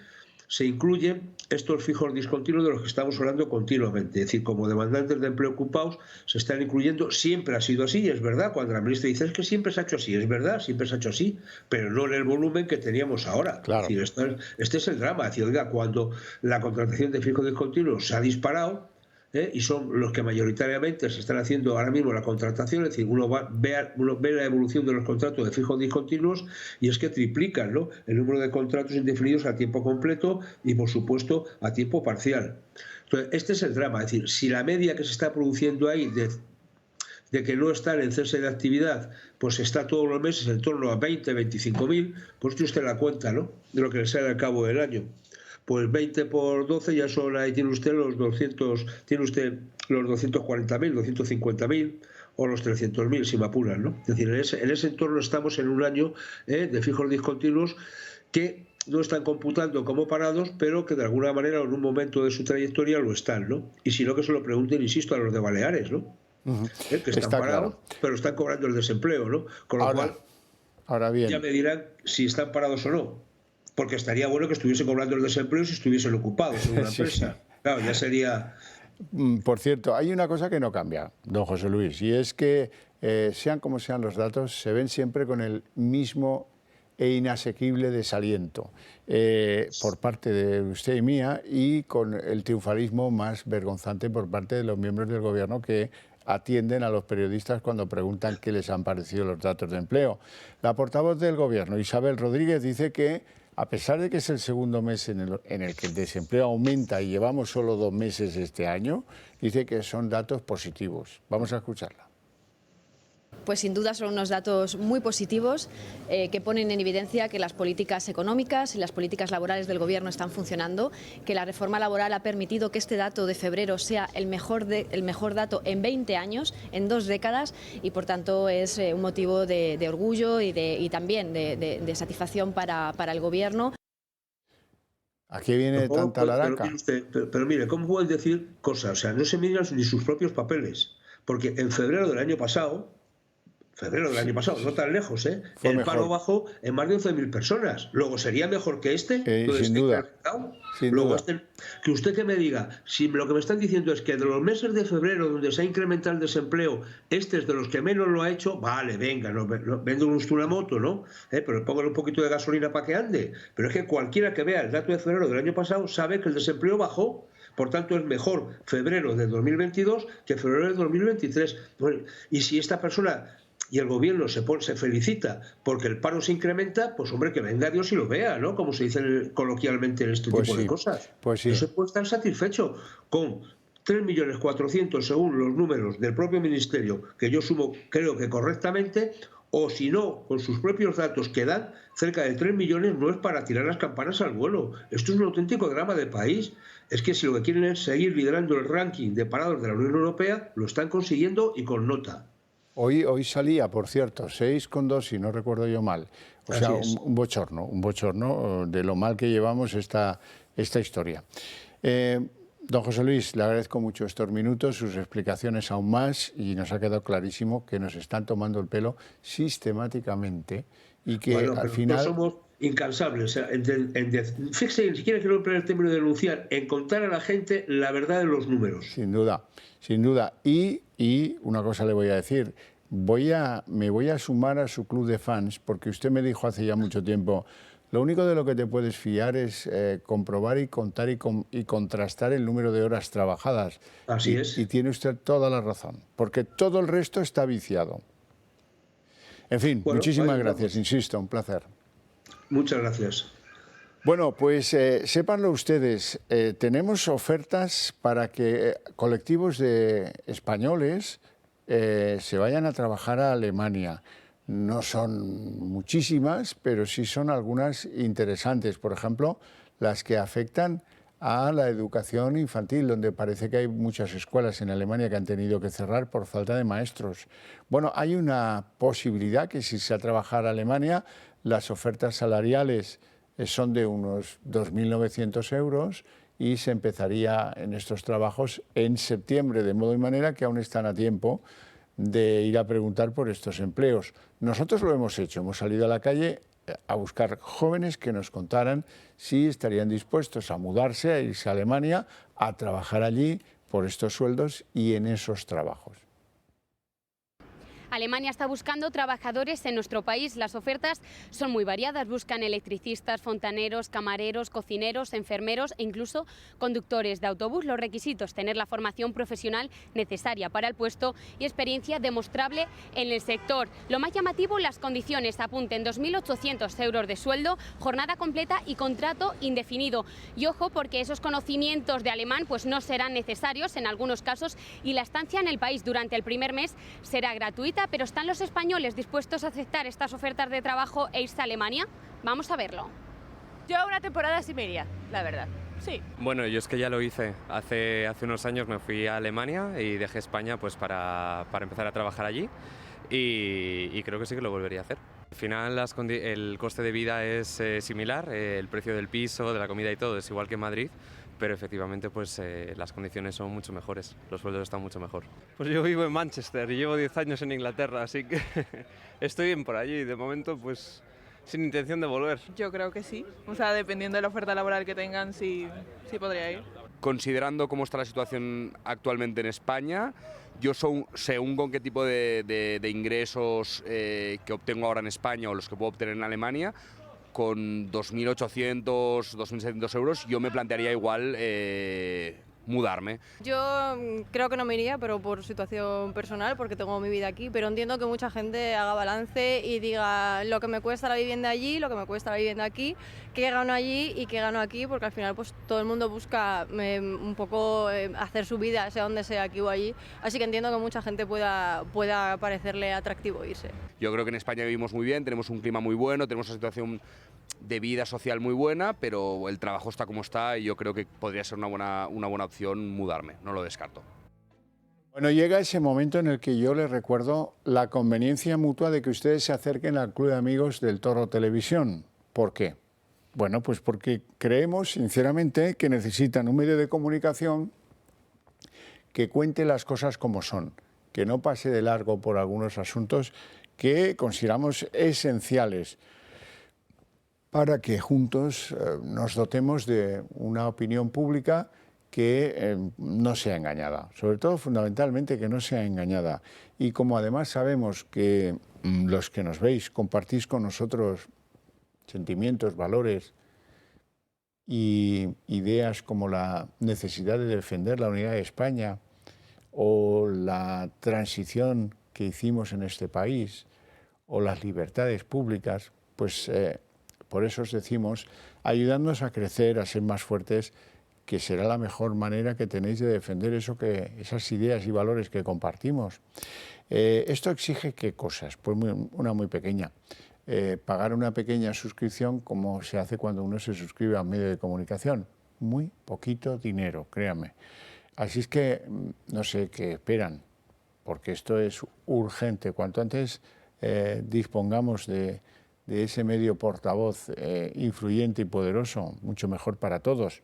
se incluyen estos fijos discontinuos de los que estamos hablando continuamente. Es decir, como demandantes de empleo ocupados se están incluyendo, siempre ha sido así, es verdad, cuando la ministra dice es que siempre se ha hecho así, es verdad, siempre se ha hecho así, pero no en el volumen que teníamos ahora.
Claro.
Es decir, este es el drama. Es decir, oiga, cuando la contratación de fijos discontinuos se ha disparado, y son los que mayoritariamente se están haciendo ahora mismo la contratación, es decir, uno ve la evolución de los contratos de fijos discontinuos y es que triplican, ¿no?, el número de contratos indefinidos a tiempo completo y, por supuesto, a tiempo parcial. Entonces, este es el drama, es decir, si la media que se está produciendo ahí de que no están en cese de actividad, pues está todos los meses en torno a 20, 25.000, pues tiene usted la cuenta, ¿no?, de lo que le sale al cabo del año. Pues 20 por 12 ya son, ahí tiene usted los 240.000, 250.000 o los 300.000 si me apuran, ¿no? Es decir, en ese entorno estamos en un año de fijos discontinuos que no están computando como parados, pero que de alguna manera en un momento de su trayectoria lo están, ¿no? Y si no, que se lo pregunten, insisto, a los de Baleares, ¿no? Que están
Está
parados,
claro.
pero están cobrando el desempleo, ¿no? Con lo cual,
ahora bien,
ya me dirán si están parados o no. Porque estaría bueno que estuviesen cobrando el desempleo si estuviesen ocupados en una empresa. Claro, ya sería...
Por cierto, hay una cosa que no cambia, don José Luis, y es que sean como sean los datos, se ven siempre con el mismo e inasequible desaliento por parte de usted y mía, y con el triunfalismo más vergonzante por parte de los miembros del Gobierno que atienden a los periodistas cuando preguntan qué les han parecido los datos de empleo. La portavoz del Gobierno, Isabel Rodríguez, dice que a pesar de que es el segundo mes en el que el desempleo aumenta y llevamos solo 2 meses este año, dice que son datos positivos. Vamos a escucharla.
Pues sin duda son unos datos muy positivos que ponen en evidencia que las políticas económicas y las políticas laborales del Gobierno están funcionando, que la reforma laboral ha permitido que este dato de febrero sea el mejor dato en 20 años, en 2 décadas, y por tanto es un motivo de orgullo y también de satisfacción para el Gobierno.
¿A qué viene tanta laraca?
Pero mire, ¿cómo pueden decir cosas? O sea, no se miran ni sus propios papeles, porque en febrero del año pasado febrero del año pasado, no tan lejos,
Fue
el
mejor.
paro bajó en más de 11.000 personas. Luego, ¿sería mejor que este?
Sin duda.
Luego, que usted que me diga, si lo que me están diciendo es que de los meses de febrero, donde se ha incrementado el desempleo, este es de los que menos lo ha hecho, vale, venga, venden usted una moto, ¿no? Pero póngale un poquito de gasolina para que ande. Pero es que cualquiera que vea el dato de febrero del año pasado sabe que el desempleo bajó. Por tanto, es mejor febrero de 2022 que febrero de 2023. Bueno, y si esta persona y el gobierno se felicita porque el paro se incrementa, pues hombre, que venga Dios y lo vea, ¿no? Como se dice coloquialmente en este tipo de cosas.
Pues sí.
No se puede estar satisfecho con 3.400.000 según los números del propio ministerio, que yo sumo creo que correctamente, o si no, con sus propios datos que dan, cerca de 3 millones no es para tirar las campanas al vuelo. Esto es un auténtico drama de país. Es que si lo que quieren es seguir liderando el ranking de parados de la Unión Europea, lo están consiguiendo y con nota.
Hoy salía, por cierto, 6,2, si no recuerdo yo mal. O sea, un bochorno de lo mal que llevamos esta historia. Don José Luis, le agradezco mucho estos minutos, sus explicaciones aún más, y nos ha quedado clarísimo que nos están tomando el pelo sistemáticamente y que al final...
No somos incansables. Fíjese, ni siquiera quiero emplear el término de denunciar, en contar a la gente la verdad de los números.
Sin duda, sin duda. Y una cosa le voy a decir, me voy a sumar a su club de fans, porque usted me dijo hace ya mucho tiempo, lo único de lo que te puedes fiar es comprobar y contar y contrastar el número de horas trabajadas.
Así es.
Y tiene usted toda la razón, porque todo el resto está viciado. En fin, muchísimas gracias, insisto, un placer.
Muchas gracias.
Bueno, pues sépanlo ustedes, tenemos ofertas para que colectivos de españoles se vayan a trabajar a Alemania. No son muchísimas, pero sí son algunas interesantes. Por ejemplo, las que afectan a la educación infantil, donde parece que hay muchas escuelas en Alemania que han tenido que cerrar por falta de maestros. Bueno, hay una posibilidad que si se va a trabajar a Alemania, las ofertas salariales son de unos 2.900 euros y se empezaría en estos trabajos en septiembre, de modo y manera que aún están a tiempo de ir a preguntar por estos empleos. Nosotros lo hemos hecho, hemos salido a la calle a buscar jóvenes que nos contaran si estarían dispuestos a mudarse, a irse a Alemania, a trabajar allí por estos sueldos y en esos trabajos.
Alemania está buscando trabajadores en nuestro país. Las ofertas son muy variadas. Buscan electricistas, fontaneros, camareros, cocineros, enfermeros e incluso conductores de autobús. Los requisitos: tener la formación profesional necesaria para el puesto y experiencia demostrable en el sector. Lo más llamativo, las condiciones: apunten 2.800 euros de sueldo, jornada completa y contrato indefinido. Y ojo, porque esos conocimientos de alemán pues no serán necesarios en algunos casos y la estancia en el país durante el primer mes será gratuita. Pero ¿están los españoles dispuestos a aceptar estas ofertas de trabajo e irse a Alemania? Vamos a verlo.
Yo una temporada sí me iría, la verdad. Sí.
Bueno, yo es que ya lo hice. Hace unos años me fui a Alemania y dejé España pues para empezar a trabajar allí y creo que sí que lo volvería a hacer. Al final el coste de vida es similar, el precio del piso, de la comida y todo es igual que en Madrid, pero efectivamente pues las condiciones son mucho mejores, los sueldos están mucho mejor.
Pues yo vivo en Manchester y llevo 10 años en Inglaterra, así que estoy bien por allí. De momento pues sin intención de volver.
Yo creo que sí, o sea, dependiendo de la oferta laboral que tengan, sí podría ir.
Considerando cómo está la situación actualmente en España, yo según con qué tipo de ingresos que obtengo ahora en España o los que puedo obtener en Alemania, con 2.800, 2.700 euros, yo me plantearía igual mudarme.
Yo creo que no me iría, pero por situación personal, porque tengo mi vida aquí, pero entiendo que mucha gente haga balance y diga lo que me cuesta la vivienda allí, lo que me cuesta la vivienda aquí, qué gano allí y qué gano aquí, porque al final pues todo el mundo busca un poco hacer su vida, sea donde sea, aquí o allí, así que entiendo que mucha gente pueda parecerle atractivo irse.
Yo creo que en España vivimos muy bien, tenemos un clima muy bueno, tenemos una situación de vida social muy buena, pero el trabajo está como está y yo creo que podría ser una buena opción mudarme, no lo descarto.
Bueno, llega ese momento en el que yo les recuerdo la conveniencia mutua de que ustedes se acerquen al Club de Amigos del Toro Televisión. ¿Por qué? Bueno, pues porque creemos sinceramente que necesitan un medio de comunicación que cuente las cosas como son, que no pase de largo por algunos asuntos que consideramos esenciales para que juntos nos dotemos de una opinión pública que no sea engañada, sobre todo fundamentalmente que no sea engañada. Y como además sabemos que los que nos veis compartís con nosotros sentimientos, valores y ideas como la necesidad de defender la unidad de España o la transición que hicimos en este país o las libertades públicas, pues por eso os decimos, ayudadnos a crecer, a ser más fuertes, que será la mejor manera que tenéis de defender esas ideas y valores que compartimos. ¿Esto exige qué cosas? Pues una muy pequeña. Pagar una pequeña suscripción como se hace cuando uno se suscribe a un medio de comunicación. Muy poquito dinero, créanme. Así es que no sé qué esperan, porque esto es urgente. Cuanto antes dispongamos de ese medio portavoz influyente y poderoso, mucho mejor para todos.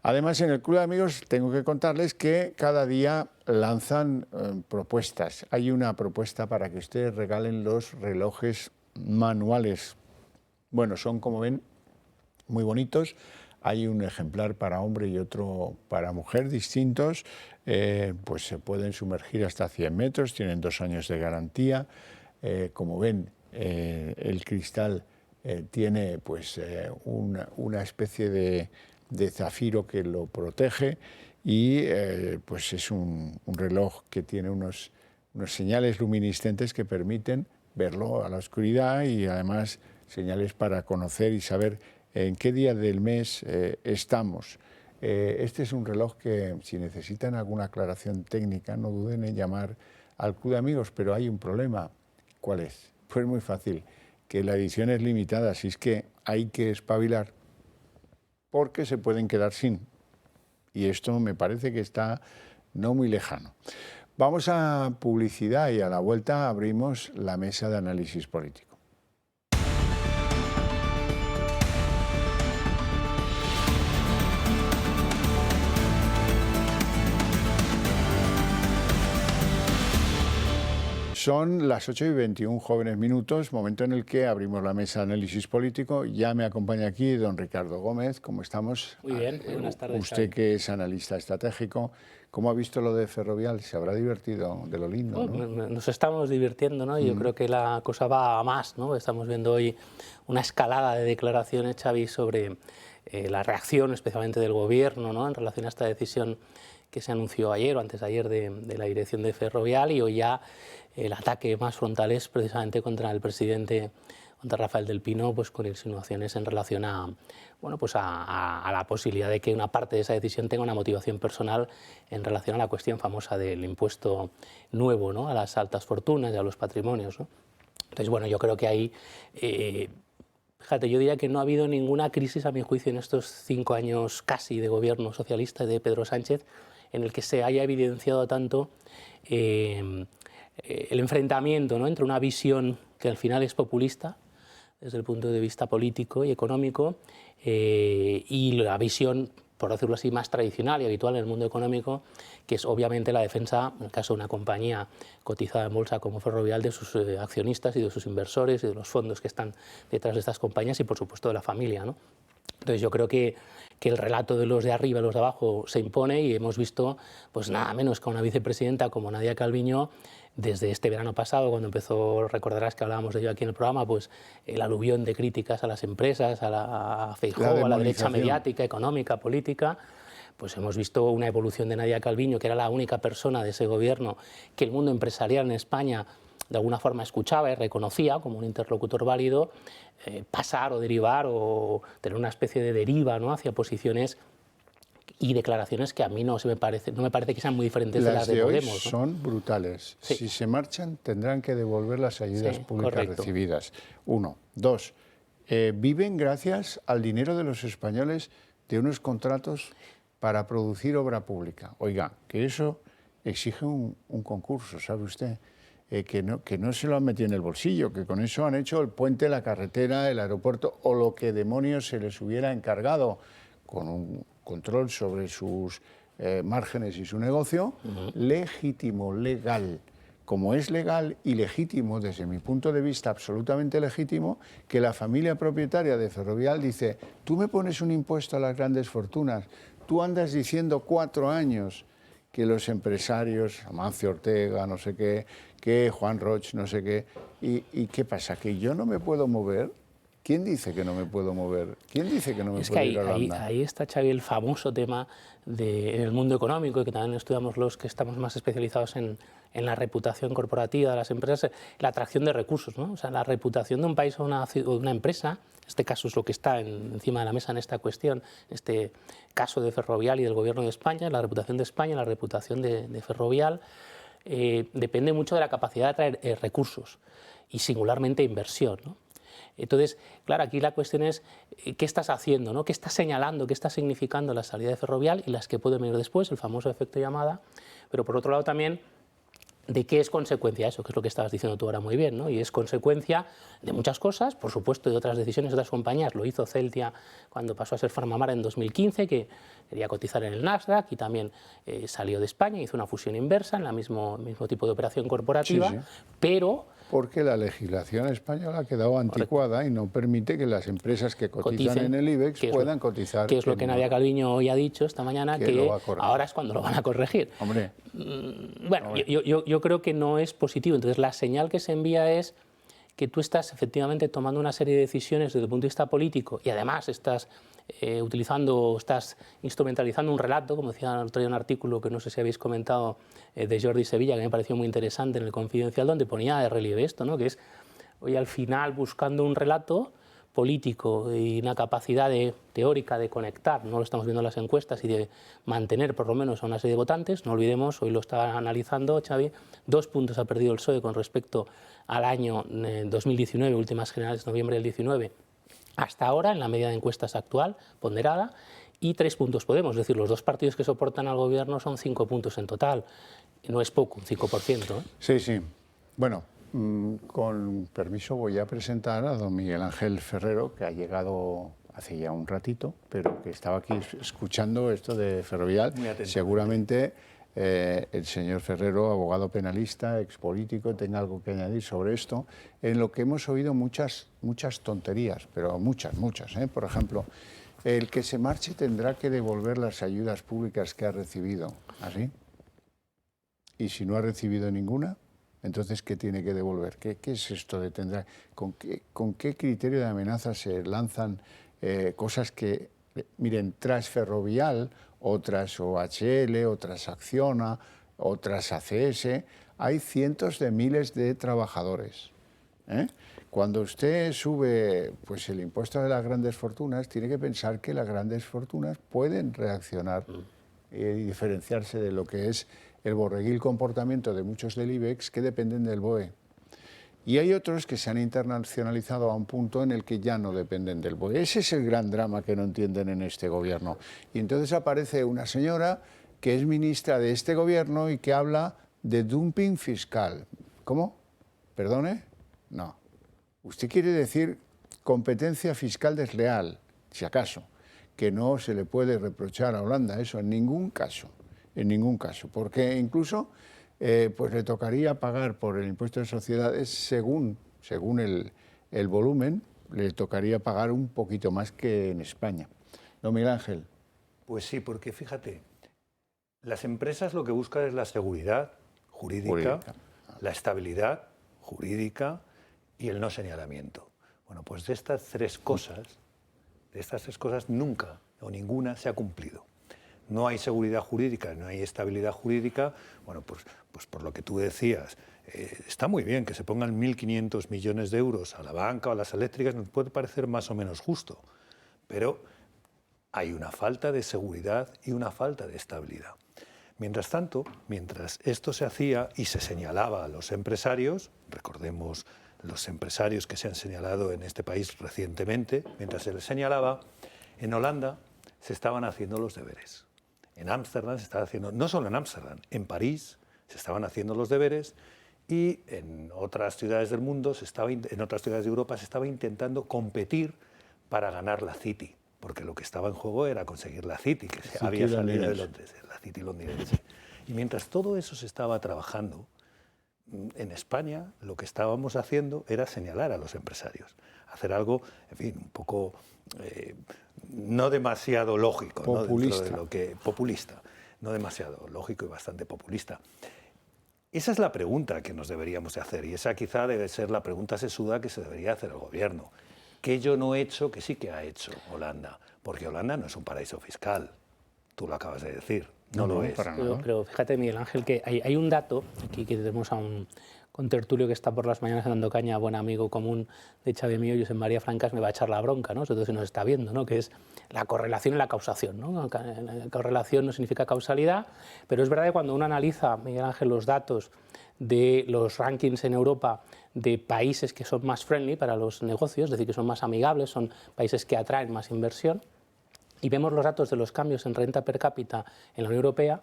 Además, en el Club de Amigos tengo que contarles que cada día lanzan propuestas. Hay una propuesta para que ustedes regalen los relojes manuales. Bueno, son, como ven, muy bonitos. Hay un ejemplar para hombre y otro para mujer distintos. Pues se pueden sumergir hasta 100 metros, tienen 2 años de garantía. Como ven, el cristal tiene pues una especie de zafiro que lo protege y pues es un reloj que tiene unos señales luminiscentes que permiten verlo a la oscuridad y además señales para conocer y saber en qué día del mes estamos. Este es un reloj que si necesitan alguna aclaración técnica no duden en llamar al Club de Amigos, pero hay un problema. ¿Cuál es? Pues muy fácil, que la edición es limitada, así es que hay que espabilar porque se pueden quedar sin. Y esto me parece que está no muy lejano. Vamos a publicidad y a la vuelta abrimos la mesa de análisis político. Son las 8:21 jóvenes minutos, momento en el que abrimos la mesa de análisis político. Ya me acompaña aquí don Ricardo Gómez. ¿Cómo estamos?
Muy bien, buenas tardes.
Usted que es analista estratégico, ¿cómo ha visto lo de Ferrovial? Se habrá divertido de lo lindo, ¿no?
Nos estamos divirtiendo, ¿no? Yo creo que la cosa va a más, ¿no? Estamos viendo hoy una escalada de declaraciones, Xavi, sobre la reacción especialmente del Gobierno, ¿no? En relación a esta decisión que se anunció ayer o antes de ayer de la dirección de Ferrovial, y hoy ya el ataque más frontal es precisamente contra el presidente, contra Rafael del Pino, pues con insinuaciones en relación a, bueno, pues a la posibilidad de que una parte de esa decisión tenga una motivación personal en relación a la cuestión famosa del impuesto nuevo, ¿no? A las altas fortunas y a los patrimonios, ¿no? Entonces, bueno, yo creo que ahí, fíjate, yo diría que no ha habido ninguna crisis, a mi juicio, en estos 5 años casi de gobierno socialista de Pedro Sánchez, en el que se haya evidenciado tanto el enfrentamiento, ¿no? Entre una visión que al final es populista desde el punto de vista político y económico y la visión, por decirlo así, más tradicional y habitual en el mundo económico, que es obviamente la defensa, en el caso de una compañía cotizada en bolsa como Ferrovial, de sus accionistas y de sus inversores y de los fondos que están detrás de estas compañías y, por supuesto, de la familia, ¿no? Entonces yo creo que el relato de los de arriba y los de abajo se impone y hemos visto pues nada menos que a una vicepresidenta como Nadia Calviño desde este verano pasado, cuando empezó, recordarás que hablábamos de ello aquí en el programa, pues el aluvión de críticas a las empresas, a Feijóo, a la derecha mediática, económica, política. Pues hemos visto una evolución de Nadia Calviño, que era la única persona de ese gobierno que el mundo empresarial en España de alguna forma escuchaba y reconocía como un interlocutor válido, pasar o derivar o tener una especie de deriva, ¿no? Hacia posiciones y declaraciones que a mí no me parece que sean muy diferentes de las de Podemos, ¿no?
Hoy son brutales. Sí. Si se marchan, tendrán que devolver las ayudas públicas recibidas. 1. 2. Viven gracias al dinero de los españoles de unos contratos para producir obra pública. Oiga, que eso exige un concurso, ¿sabe usted? Que no se lo han metido en el bolsillo, que con eso han hecho el puente, la carretera, el aeropuerto o lo que demonios se les hubiera encargado, con un control sobre sus márgenes y su negocio legítimo, legal, como es legal y legítimo, desde mi punto de vista absolutamente legítimo, que la familia propietaria de Ferrovial dice, tú me pones un impuesto a las grandes fortunas, tú andas diciendo 4 años que los empresarios, Amancio Ortega, no sé qué, que Juan Roig, no sé qué, ¿y qué pasa? ¿Que yo no me puedo mover? ¿Quién dice que no me puedo mover? ¿Quién dice que no me puedo ir a Holanda?
Ahí está, Xavi, el famoso tema en el mundo económico, que también estudiamos los que estamos más especializados en la reputación corporativa de las empresas, la atracción de recursos, ¿no? O sea, la reputación de un país o de una empresa, en este caso es lo que está encima de la mesa en esta cuestión, este caso de Ferrovial y del Gobierno de España, la reputación de España, la reputación de Ferrovial, depende mucho de la capacidad de atraer recursos y singularmente inversión, ¿no? Entonces, claro, aquí la cuestión es qué estás haciendo, ¿no? ¿Qué estás señalando, qué está significando la salida de Ferrovial y las que pueden venir después, el famoso efecto llamada, pero por otro lado también de qué es consecuencia eso, que es lo que estabas diciendo tú ahora muy bien, ¿no? Y es consecuencia de muchas cosas, por supuesto, de otras decisiones de otras compañías. Lo hizo Celtia cuando pasó a ser Farmamar en 2015, que quería cotizar en el Nasdaq y también salió de España, hizo una fusión inversa en el mismo tipo de operación corporativa,
Sí.
pero...
Porque la legislación española ha quedado anticuada y no permite que las empresas que cotizan en el IBEX puedan cotizar.
Que es lo que Nadia Calviño hoy ha dicho esta mañana, que ahora es cuando lo van a corregir.
Hombre.
Bueno, yo creo que no es positivo. Entonces, la señal que se envía es que tú estás efectivamente tomando una serie de decisiones desde el punto de vista político y además estás estás instrumentalizando un relato, como decía el otro día un artículo que no sé si habéis comentado de Jordi Sevilla, que me pareció muy interesante en el Confidencial, donde ponía de relieve esto, ¿no? Que es, hoy al final, buscando un relato político y una capacidad teórica de conectar, no lo estamos viendo en las encuestas, y de mantener por lo menos a una serie de votantes. No olvidemos, hoy lo está analizando Xavi, 2 puntos ha perdido el PSOE con respecto al año 2019, últimas generales de noviembre del 19, hasta ahora, en la media de encuestas actual, ponderada, y 3 puntos Podemos. Es decir, los 2 partidos que soportan al gobierno son 5 puntos en total. No es poco, un 5%. ¿eh?
Sí, sí. Bueno, con permiso voy a presentar a don Miguel Ángel Ferrero, que ha llegado hace ya un ratito, pero que estaba aquí escuchando esto de Ferrovial. Seguramente el señor Ferrero, abogado penalista, expolítico, tenga algo que añadir sobre esto, en lo que hemos oído muchas tonterías, pero muchas. Por ejemplo, el que se marche tendrá que devolver las ayudas públicas que ha recibido. ¿Así? Y si no ha recibido ninguna, entonces, ¿qué tiene que devolver? ¿Qué es esto de tendrá? ¿Con qué criterio de amenaza se lanzan cosas que, miren, tras Ferrovial, otras OHL, otras Acciona, otras ACS, hay cientos de miles de trabajadores? Cuando usted sube pues, el impuesto de las grandes fortunas, tiene que pensar que las grandes fortunas pueden reaccionar y diferenciarse de lo que es el borreguil comportamiento de muchos del IBEX que dependen del BOE. Y hay otros que se han internacionalizado a un punto en el que ya no dependen del BOE. Ese es el gran drama que no entienden en este gobierno. Y entonces aparece una señora que es ministra de este gobierno y que habla de dumping fiscal. ¿Cómo? ¿Perdone? No. Usted quiere decir competencia fiscal desleal, si acaso, que no se le puede reprochar a Holanda eso en ningún caso. En ningún caso, porque incluso pues le tocaría pagar por el impuesto de sociedades según el volumen, le tocaría pagar un poquito más que en España. ¿No, Miguel Ángel?
Pues sí, porque fíjate, las empresas lo que buscan es la seguridad jurídica, la estabilidad jurídica y el no señalamiento. Bueno, pues de estas tres cosas nunca o ninguna se ha cumplido. No hay seguridad jurídica, no hay estabilidad jurídica. Bueno, pues por lo que tú decías, está muy bien que se pongan 1.500 millones de euros a la banca o a las eléctricas, nos puede parecer más o menos justo, pero hay una falta de seguridad y una falta de estabilidad. Mientras tanto, mientras esto se hacía y se señalaba a los empresarios, recordemos los empresarios que se han señalado en este país recientemente, mientras se les señalaba, en Holanda se estaban haciendo los deberes. En Ámsterdam se estaba haciendo, no solo en Ámsterdam, en París se estaban haciendo los deberes y en otras ciudades del mundo, en otras ciudades de Europa se estaba intentando competir para ganar la City, porque lo que estaba en juego era conseguir la City, que había salido de Londres, la City londinense. Y mientras todo eso se estaba trabajando, en España lo que estábamos haciendo era señalar a los empresarios, hacer algo, en fin, un poco no demasiado lógico,
populista.
¿no? Dentro de lo que, populista, no demasiado lógico y bastante populista. Esa es la pregunta que nos deberíamos de hacer, y esa quizá debe ser la pregunta sesuda que se debería hacer el gobierno. ¿Qué yo no he hecho que sí que ha hecho Holanda? Porque Holanda no es un paraíso fiscal, tú lo acabas de decir, no lo es.
Pero fíjate, Miguel Ángel, que hay un dato, aquí que tenemos a un contertulio que está por las mañanas dando caña, buen amigo común de Xavi mío, Josep María Francas, me va a echar la bronca, ¿no? Sobre todo si nos está viendo, ¿no? Que es la correlación y la causación, ¿no? La correlación no significa causalidad, pero es verdad que cuando uno analiza, Miguel Ángel, los datos de los rankings en Europa de países que son más friendly para los negocios, es decir, que son más amigables, son países que atraen más inversión, y vemos los datos de los cambios en renta per cápita en la Unión Europea,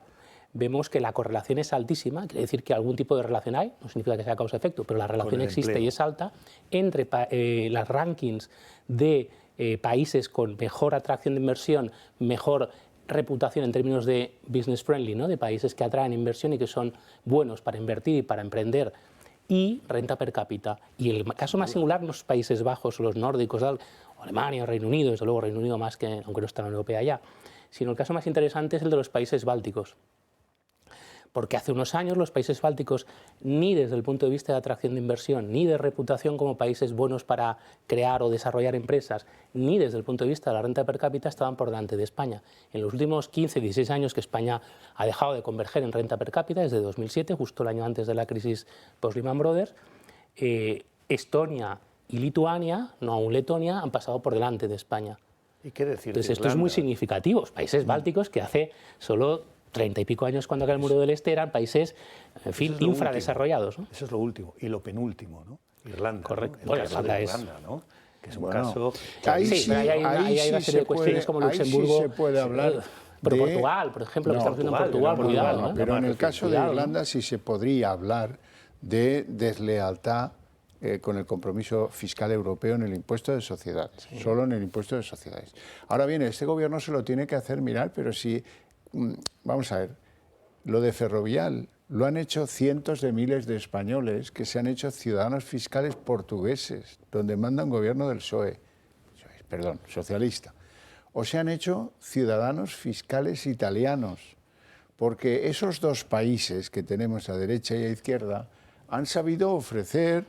vemos que la correlación es altísima, quiere decir que algún tipo de relación hay, no significa que sea causa-efecto, pero la relación existe empleo. Y es alta, entre las rankings de países con mejor atracción de inversión, mejor reputación en términos de business friendly, ¿no? De países que atraen inversión y que son buenos para invertir y para emprender, y renta per cápita. Y el caso más singular, los Países Bajos o los nórdicos, Alemania, Reino Unido, desde luego Reino Unido más, que aunque no está en la Unión Europea ya, sino el caso más interesante es el de los países bálticos. Porque hace unos años los países bálticos, ni desde el punto de vista de atracción de inversión, ni de reputación como países buenos para crear o desarrollar empresas, ni desde el punto de vista de la renta per cápita, estaban por delante de España. En los últimos 15, 16 años que España ha dejado de converger en renta per cápita, desde 2007, justo el año antes de la crisis post-Lehman Brothers, Estonia y Lituania, no aún Letonia, han pasado por delante de España.
¿Y qué decir?
Entonces esto es muy significativo. Países bálticos que hace solo 30 y pico años, cuando acá el muro del Este, eran países, en fin, infradesarrollados, ¿no?
Eso es lo último. Y lo penúltimo, ¿no? Irlanda.
Correcto.
¿No? El caso de Irlanda, ¿no? Que es un caso...
Ahí sí,
hay una serie de cuestiones como Luxemburgo.
Ahí sí se puede hablar.
Pero Portugal, por ejemplo, lo que está haciendo en Portugal, cuidado.
Pero en el caso de Irlanda sí se podría hablar de deslealtad con el compromiso fiscal europeo en el impuesto de sociedades, solo en el impuesto de sociedades. Ahora bien, este gobierno se lo tiene que hacer mirar, pero si... Vamos a ver, lo de Ferrovial lo han hecho cientos de miles de españoles que se han hecho ciudadanos fiscales portugueses, donde manda un gobierno del PSOE, perdón, socialista. O se han hecho ciudadanos fiscales italianos, porque esos dos países que tenemos a derecha y a izquierda han sabido ofrecer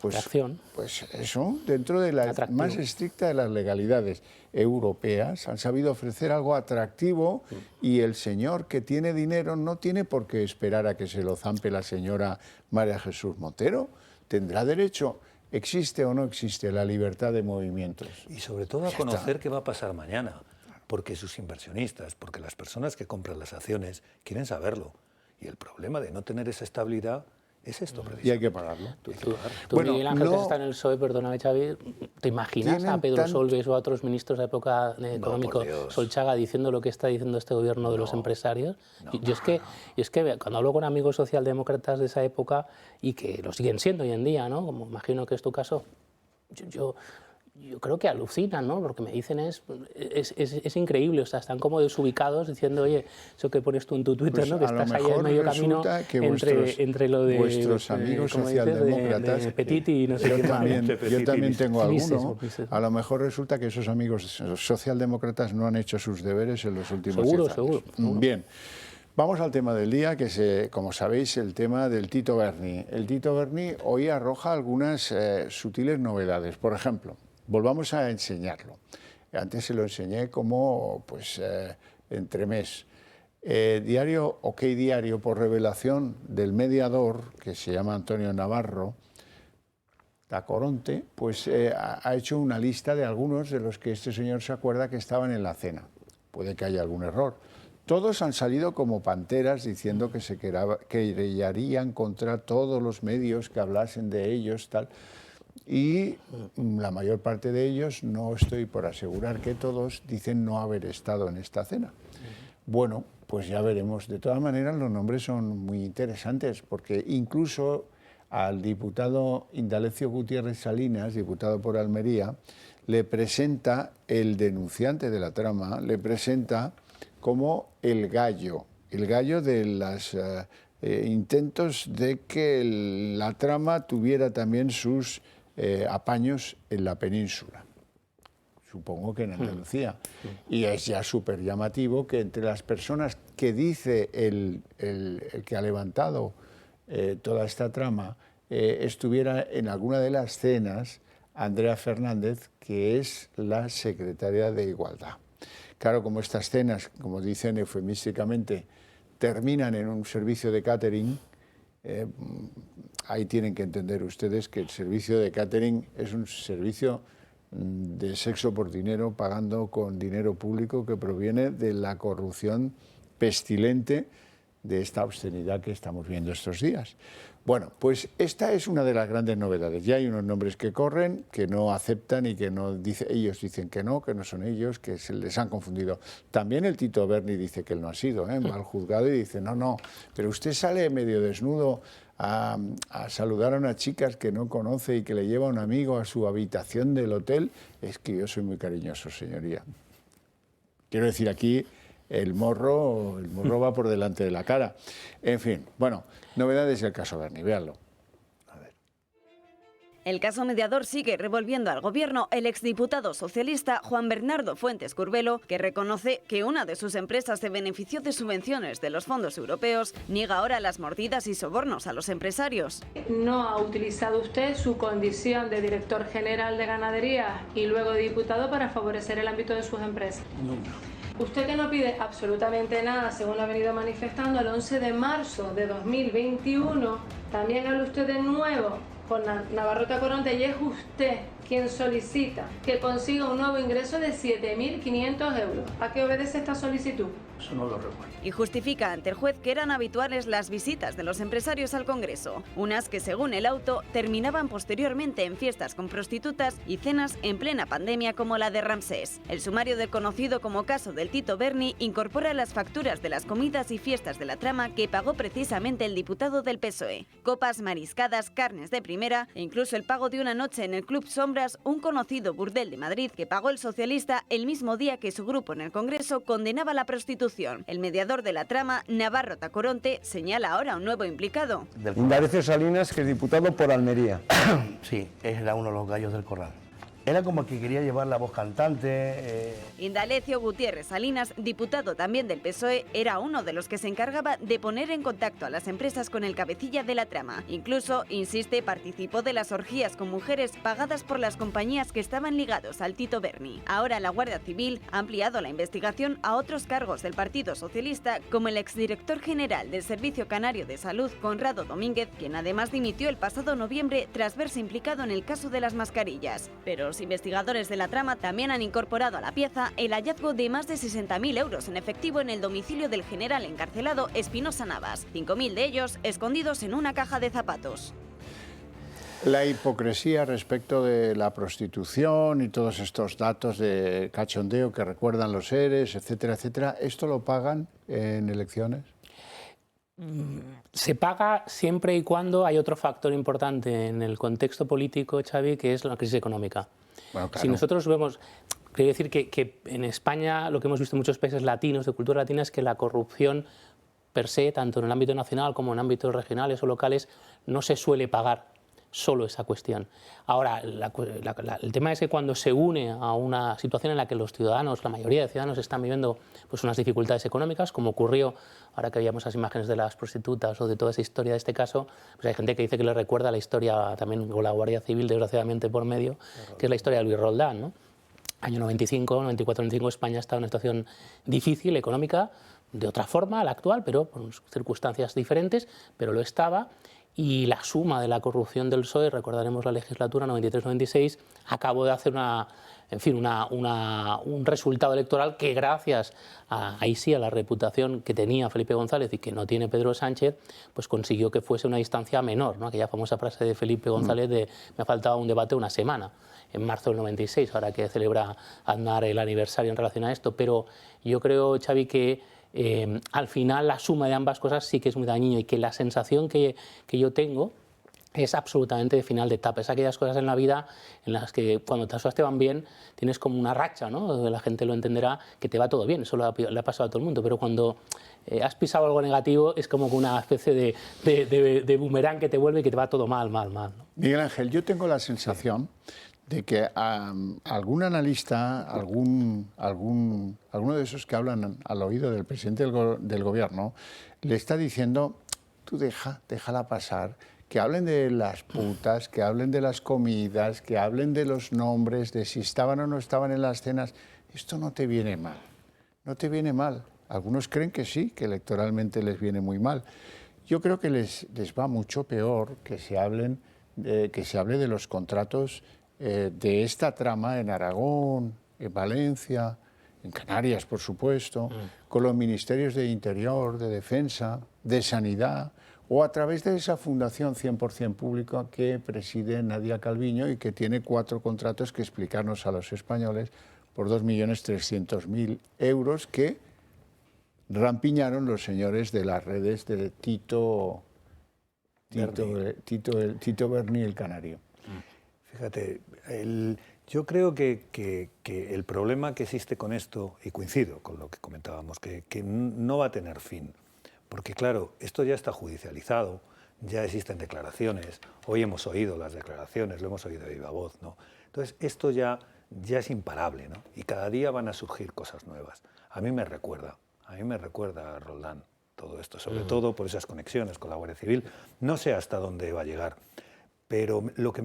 pues eso, dentro de la más estricta de las legalidades europeas, han sabido ofrecer algo atractivo y el señor que tiene dinero no tiene por qué esperar a que se lo zampe la señora María Jesús Montero. Tendrá derecho, existe o no existe la libertad de movimientos.
Y sobre todo a conocer qué va a pasar mañana, porque sus inversionistas, porque las personas que compran las acciones quieren saberlo. Y el problema de no tener esa estabilidad es esto, precisamente.
Y hay que pagarlo.
Tú Miguel Ángel, que está en el PSOE, perdóname, Xavi, ¿te imaginas a Pedro Solbes o a otros ministros de la época económico, Solchaga, diciendo lo que está diciendo este gobierno de los empresarios? Yo es que cuando hablo con amigos socialdemócratas de esa época, y que lo siguen siendo hoy en día, ¿no? Como imagino que es tu caso, yo creo que alucinan, ¿no? Porque me dicen es increíble, o sea, están como desubicados diciendo, oye, eso que pones tú en tu Twitter, pues ¿no? Que estás ahí en medio camino entre lo de
vuestros amigos socialdemócratas,
de Petit y no sé qué más.
Yo también tengo alguno. A lo mejor resulta que esos amigos socialdemócratas no han hecho sus deberes en los últimos 10 años. Seguro. Bien. Vamos al tema del día, que es, como sabéis, el tema del Tito Berni. El Tito Berni hoy arroja algunas sutiles novedades. Por ejemplo, volvamos a enseñarlo. Antes se lo enseñé como entremés. Diario, OK Diario, por revelación del mediador, que se llama Antonio Navarro, Tacoronte, pues ha hecho una lista de algunos de los que este señor se acuerda que estaban en la cena. Puede que haya algún error. Todos han salido como panteras diciendo que se querellarían contra todos los medios que hablasen de ellos, tal. Y la mayor parte de ellos, no estoy por asegurar que todos, dicen no haber estado en esta cena. Bueno, pues ya veremos. De todas maneras, los nombres son muy interesantes, porque incluso al diputado Indalecio Gutiérrez Salinas, diputado por Almería, le presenta, el denunciante de la trama, le presenta como el gallo de las intentos de que la trama tuviera también sus apaños en la península. Supongo que en Andalucía. Y es ya súper llamativo que entre las personas que dice el que ha levantado toda esta trama, estuviera en alguna de las cenas Andrea Fernández, que es la secretaria de Igualdad. Claro, como estas cenas, como dicen eufemísticamente, terminan en un servicio de catering, ahí tienen que entender ustedes que el servicio de catering es un servicio de sexo por dinero, pagando con dinero público que proviene de la corrupción pestilente de esta obscenidad que estamos viendo estos días. Bueno, pues esta es una de las grandes novedades. Ya hay unos nombres que corren, que no aceptan y que no ellos dicen que no son ellos, que se les han confundido. También el Tito Berni dice que él no ha sido, mal juzgado, y dice, no, pero usted sale medio desnudo a saludar a unas chicas que no conoce y que le lleva un amigo a su habitación del hotel. Es que yo soy muy cariñoso, señoría. Quiero decir, aquí el morro va por delante de la cara. En fin, bueno, novedades del caso Berni, véanlo.
El caso mediador sigue revolviendo al gobierno. El exdiputado socialista Juan Bernardo Fuentes Curbelo, que reconoce que una de sus empresas se benefició de subvenciones de los fondos europeos, niega ahora las mordidas y sobornos a los empresarios.
¿No ha utilizado usted su condición de director general de ganadería y luego de diputado para favorecer el ámbito de sus empresas?
Nunca.
Usted, que no pide absolutamente nada, según ha venido manifestando, el 11 de marzo de 2021, también habla usted de nuevo con Navarro Tacoronte, y es usted quien solicita que consiga un nuevo ingreso de 7.500 euros. ¿A qué obedece esta solicitud?
Eso no lo recuerdo.
Y justifica ante el juez que eran habituales las visitas de los empresarios al Congreso, unas que, según el auto, terminaban posteriormente en fiestas con prostitutas y cenas en plena pandemia como la de Ramsés. El sumario del conocido como caso del Tito Berni incorpora las facturas de las comidas y fiestas de la trama que pagó precisamente el diputado del PSOE. Copas, mariscadas, carnes de primera e incluso el pago de una noche en el Club Sombras, un conocido burdel de Madrid que pagó el socialista el mismo día que su grupo en el Congreso condenaba la prostitución. El mediador de la trama, Navarro Tacoronte, señala ahora un nuevo implicado.
Indalecio Salinas, que es diputado por Almería. Sí, era uno de los gallos del corral. Era como que quería llevar la voz cantante.
Indalecio Gutiérrez Salinas, diputado también del PSOE, era uno de los que se encargaba de poner en contacto a las empresas con el cabecilla de la trama. Incluso, insiste, participó de las orgías con mujeres pagadas por las compañías que estaban ligados al Tito Berni. Ahora la Guardia Civil ha ampliado la investigación a otros cargos del Partido Socialista, como el exdirector general del Servicio Canario de Salud, Conrado Domínguez, quien además dimitió el pasado noviembre tras verse implicado en el caso de las mascarillas. Pero los investigadores de la trama también han incorporado a la pieza el hallazgo de más de 60.000 euros en efectivo en el domicilio del general encarcelado Espinosa Navas, 5.000 de ellos escondidos en una caja de zapatos.
La hipocresía respecto de la prostitución y todos estos datos de cachondeo que recuerdan los seres, etcétera, etcétera, ¿esto lo pagan en elecciones?
Se paga siempre y cuando hay otro factor importante en el contexto político, Xavi, que es la crisis económica.
Bueno, claro.
Si nosotros vemos, quiero decir que en España lo que hemos visto en muchos países latinos, de cultura latina, es que la corrupción per se, tanto en el ámbito nacional como en ámbitos regionales o locales, no se suele pagar solo esa cuestión. Ahora, el tema es que cuando se une a una situación en la que los ciudadanos, la mayoría de ciudadanos, están viviendo pues, unas dificultades económicas, como ocurrió ahora que veíamos las imágenes de las prostitutas o de toda esa historia de este caso, pues hay gente que dice que le recuerda la historia también con la Guardia Civil, desgraciadamente por medio, que es la historia de Luis Roldán, ¿no? Año 95, 94, 95, España está en una situación difícil, económica, de otra forma a la actual, pero por circunstancias diferentes, pero lo estaba. Y la suma de la corrupción del PSOE, recordaremos la legislatura 93-96, acabó de hacer un resultado electoral que gracias ahí sí a la reputación que tenía Felipe González y que no tiene Pedro Sánchez, pues consiguió que fuese una distancia menor, ¿no? Aquella famosa frase de Felipe González de me ha faltado un debate una semana, en marzo del 96, ahora que celebra Aznar el aniversario en relación a esto. Pero yo creo, Xavi, que al final la suma de ambas cosas sí que es muy dañina y que la sensación que yo tengo es absolutamente de final de etapa. Es aquellas cosas en la vida en las que cuando las cosas te van bien tienes como una racha, ¿no? La gente lo entenderá, que te va todo bien, eso le ha pasado a todo el mundo, pero cuando has pisado algo negativo es como una especie de boomerang que te vuelve y que te va todo mal, mal, mal, ¿no?
Miguel Ángel, yo tengo la sensación de que algún analista, alguno de esos que hablan al oído del presidente del gobierno, le está diciendo, tú déjala pasar, que hablen de las putas, que hablen de las comidas, que hablen de los nombres, de si estaban o no estaban en las cenas. Esto no te viene mal, no te viene mal. Algunos creen que sí, que electoralmente les viene muy mal. Yo creo que les va mucho peor que se hable de los contratos de esta trama en Aragón, en Valencia, en Canarias, por supuesto, con los ministerios de Interior, de Defensa, de Sanidad, o a través de esa fundación 100% pública que preside Nadia Calviño y que tiene 4 contratos que explicarnos a los españoles por 2.300.000 euros que rampiñaron los señores de las redes de Tito Berni el Canario.
Fíjate, yo creo que el problema que existe con esto, y coincido con lo que comentábamos, que no va a tener fin. Porque claro, esto ya está judicializado, ya existen declaraciones, hoy hemos oído las declaraciones, lo hemos oído de viva voz, ¿no? Entonces esto ya es imparable, ¿no? Y cada día van a surgir cosas nuevas. A mí me recuerda a Roldán todo esto, sobre todo por esas conexiones con la Guardia Civil. No sé hasta dónde va a llegar, pero lo que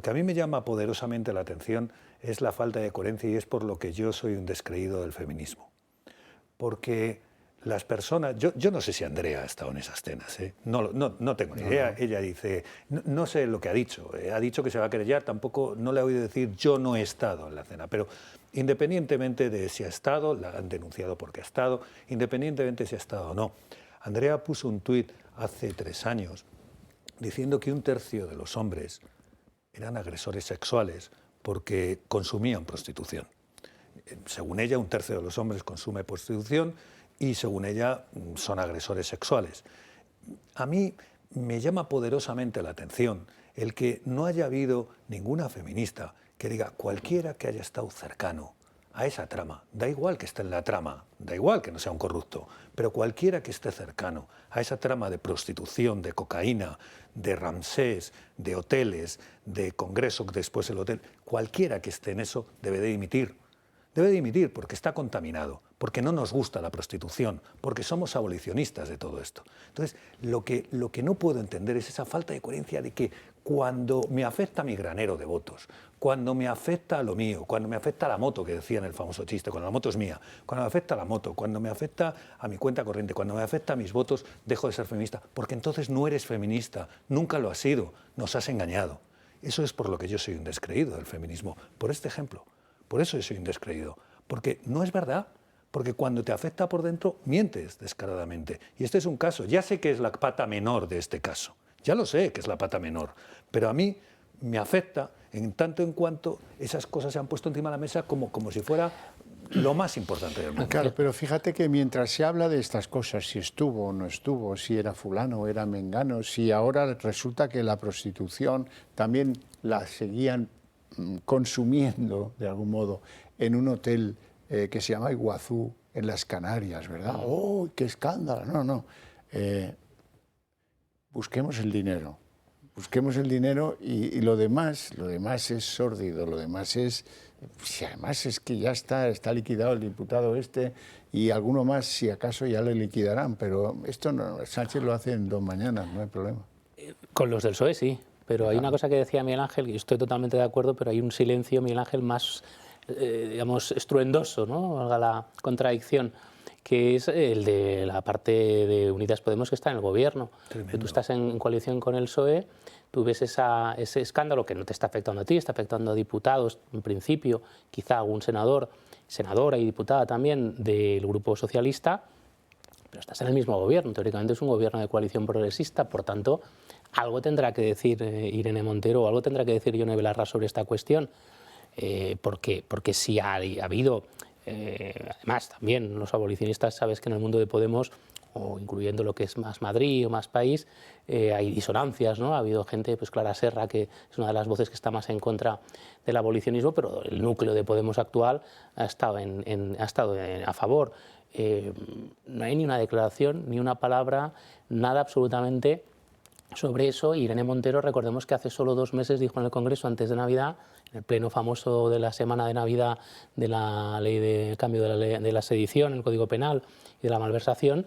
a mí me llama poderosamente la atención es la falta de coherencia, y es por lo que yo soy un descreído del feminismo. Porque las personas, yo no sé si Andrea ha estado en esas cenas, ¿eh? No tengo ni idea. Ella dice, no sé lo que ha dicho que se va a querellar, tampoco, no le he oído decir yo no he estado en la cena, pero independientemente de si ha estado, la han denunciado porque ha estado, independientemente de si ha estado o no. Andrea puso un tuit hace 3 años diciendo que 1/3 de los hombres eran agresores sexuales porque consumían prostitución. Según ella, 1/3 de los hombres consume prostitución y según ella son agresores sexuales. A mí me llama poderosamente la atención el que no haya habido ninguna feminista que diga, cualquiera que haya estado cercano a esa trama, da igual que esté en la trama, da igual que no sea un corrupto, pero cualquiera que esté cercano a esa trama de prostitución, de cocaína, de Ramsés, de hoteles, de congreso, después el hotel, cualquiera que esté en eso debe de dimitir. Debe dimitir porque está contaminado, porque no nos gusta la prostitución, porque somos abolicionistas de todo esto. Entonces, lo que no puedo entender es esa falta de coherencia de que cuando me afecta mi granero de votos, cuando me afecta a lo mío, cuando me afecta a la moto, que decía en el famoso chiste, cuando la moto es mía, cuando me afecta a la moto, cuando me afecta a mi cuenta corriente, cuando me afecta a mis votos, dejo de ser feminista, porque entonces no eres feminista, nunca lo has sido, nos has engañado. Eso es por lo que yo soy un descreído del feminismo, por este ejemplo. Por eso yo soy un descreído, porque no es verdad, porque cuando te afecta por dentro mientes descaradamente. Y este es un caso, ya sé que es la pata menor de este caso, ya lo sé que es la pata menor, pero a mí me afecta en tanto en cuanto esas cosas se han puesto encima de la mesa como si fuera lo más importante del mundo.
Claro, pero fíjate que mientras se habla de estas cosas, si estuvo o no estuvo, si era fulano o era mengano, si ahora resulta que la prostitución también la seguían consumiendo de algún modo en un hotel que se llama Iguazú en las Canarias, ¿verdad? ¡Oh, qué escándalo! No. Busquemos el dinero. Busquemos el dinero y lo demás es sórdido, lo demás es... Si además es que ya está liquidado el diputado y alguno más, si acaso, ya le liquidarán, pero esto no, Sánchez lo hace en 2 mañanas, no hay problema.
Con los del PSOE sí. Pero hay una cosa que decía Miguel Ángel, y estoy totalmente de acuerdo, pero hay un silencio, Miguel Ángel, más, digamos, estruendoso, ¿no? Valga la contradicción, que es el de la parte de Unidas Podemos que está en el gobierno. Que tú estás en coalición con el PSOE, tú ves ese escándalo que no te está afectando a ti, está afectando a diputados, en principio, quizá algún senadora y diputada también del Grupo Socialista, pero estás en el mismo gobierno, teóricamente es un gobierno de coalición progresista, por tanto, algo tendrá que decir Irene Montero o algo tendrá que decir Yone Belarra sobre esta cuestión, porque si ha habido, además también los abolicionistas, sabes que en el mundo de Podemos o incluyendo lo que es Más Madrid o Más País, hay disonancias, ¿no? Ha habido gente, pues Clara Serra, que es una de las voces que está más en contra del abolicionismo, pero el núcleo de Podemos actual ha estado a favor. No hay ni una declaración, ni una palabra, nada absolutamente sobre eso. Irene Montero, recordemos que hace solo 2 meses dijo en el Congreso, antes de Navidad, en el pleno famoso de la semana de Navidad de la ley de cambio de la sedición, el Código Penal y de la malversación,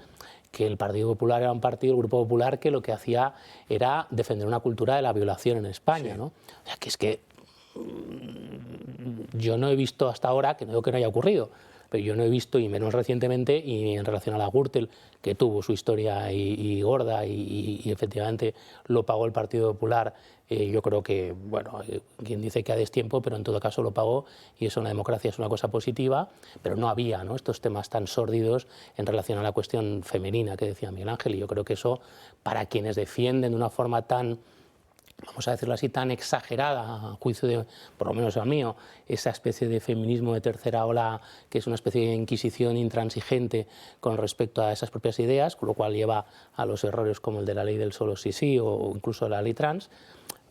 que el Partido Popular era un partido, el Grupo Popular, que lo que hacía era defender una cultura de la violación en España, ¿no? O sea, que es que yo no he visto hasta ahora, que no digo que no haya ocurrido, pero yo no he visto, y menos recientemente, y en relación a la Gürtel, que tuvo su historia y gorda, y efectivamente lo pagó el Partido Popular, yo creo que, bueno, quien dice que a destiempo, pero en todo caso lo pagó, y eso en la democracia es una cosa positiva, pero no había, ¿no?, estos temas tan sórdidos en relación a la cuestión femenina que decía Miguel Ángel, y yo creo que eso, para quienes defienden de una forma tan, vamos a decirlo así, tan exagerada, a juicio de, por lo menos al mío, esa especie de feminismo de tercera ola, que es una especie de inquisición intransigente con respecto a esas propias ideas, con lo cual lleva a los errores como el de la ley del solo sí sí o incluso la ley trans,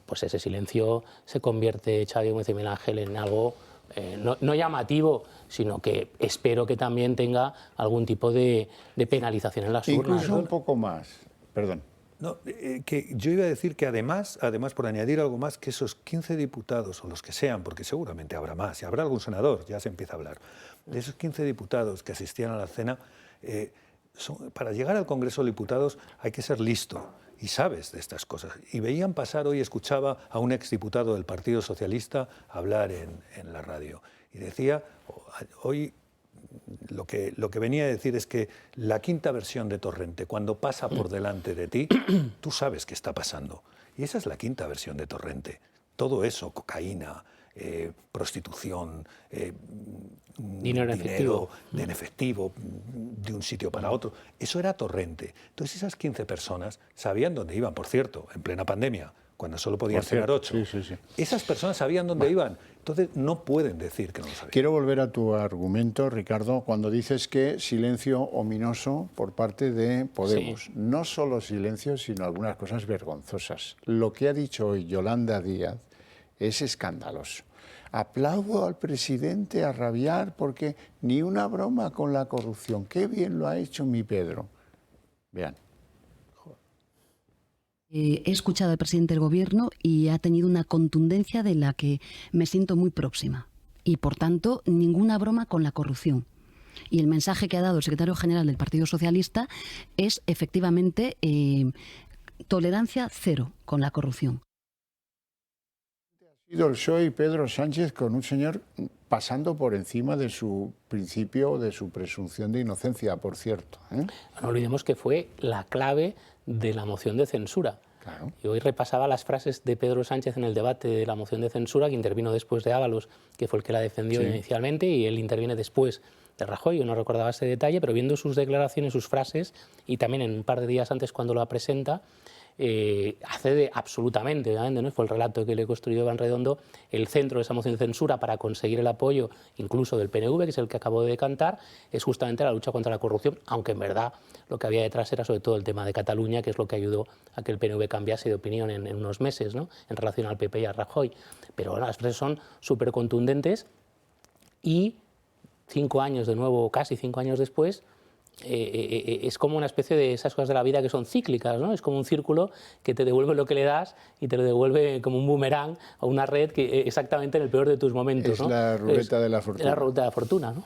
pues ese silencio se convierte, Xavi, como dice Miguel Ángel, en algo no llamativo, sino que espero que también tenga algún tipo de penalización en las urnas.
Incluso un poco más, perdón.
No, que yo iba a decir que además, por añadir algo más, que esos 15 diputados, o los que sean, porque seguramente habrá más, y habrá algún senador, ya se empieza a hablar, de esos 15 diputados que asistían a la cena, para llegar al Congreso de Diputados hay que ser listo y sabes de estas cosas. Y veían pasar, hoy escuchaba a un exdiputado del Partido Socialista hablar en la radio, y decía, hoy lo que venía a decir es que la quinta versión de Torrente, cuando pasa por delante de ti, tú sabes qué está pasando. Y esa es la quinta versión de Torrente. Todo eso, cocaína, prostitución, dinero en efectivo, de un sitio para otro, eso era Torrente. Entonces esas 15 personas sabían dónde iban, por cierto, en plena pandemia, cuando solo podían cenar 8.
Sí.
Esas personas sabían dónde iban. Entonces no pueden decir que no lo sabían.
Quiero volver a tu argumento, Ricardo, cuando dices que silencio ominoso por parte de Podemos. Sí. No solo silencio, sino algunas cosas vergonzosas. Lo que ha dicho hoy Yolanda Díaz es escandaloso. Aplaudo al presidente a rabiar porque ni una broma con la corrupción. Qué bien lo ha hecho mi Pedro. Vean.
He escuchado al presidente del Gobierno y ha tenido una contundencia de la que me siento muy próxima. Y, por tanto, ninguna broma con la corrupción. Y el mensaje que ha dado el secretario general del Partido Socialista es, efectivamente, tolerancia cero con la corrupción.
Ha sido el PSOE y Pedro Sánchez con un señor pasando por encima de su principio, de su presunción de inocencia, por cierto.
No olvidemos que fue la clave de la moción de censura.
Claro.
Y hoy repasaba las frases de Pedro Sánchez en el debate de la moción de censura, que intervino después de Ábalos, que fue el que la defendió inicialmente, y él interviene después de Rajoy. Yo no recordaba ese detalle, pero viendo sus declaraciones, sus frases, y también en un par de días antes cuando la presenta, accede absolutamente, obviamente, ¿no? Fue el relato que le construyó Iván Redondo, el centro de esa moción de censura para conseguir el apoyo incluso del PNV, que es el que acabo de decantar, es justamente la lucha contra la corrupción, aunque en verdad lo que había detrás era sobre todo el tema de Cataluña, que es lo que ayudó a que el PNV cambiase de opinión en unos meses, ¿no?, en relación al PP y a Rajoy. Pero bueno, las frases son súper contundentes y 5 años de nuevo, casi 5 años después, es como una especie de esas cosas de la vida que son cíclicas, ¿no? Es como un círculo que te devuelve lo que le das y te lo devuelve como un boomerang o una red que exactamente en el peor de tus momentos.
Es,
¿no?
La ruleta de la fortuna.
La ruleta de la fortuna, ¿no?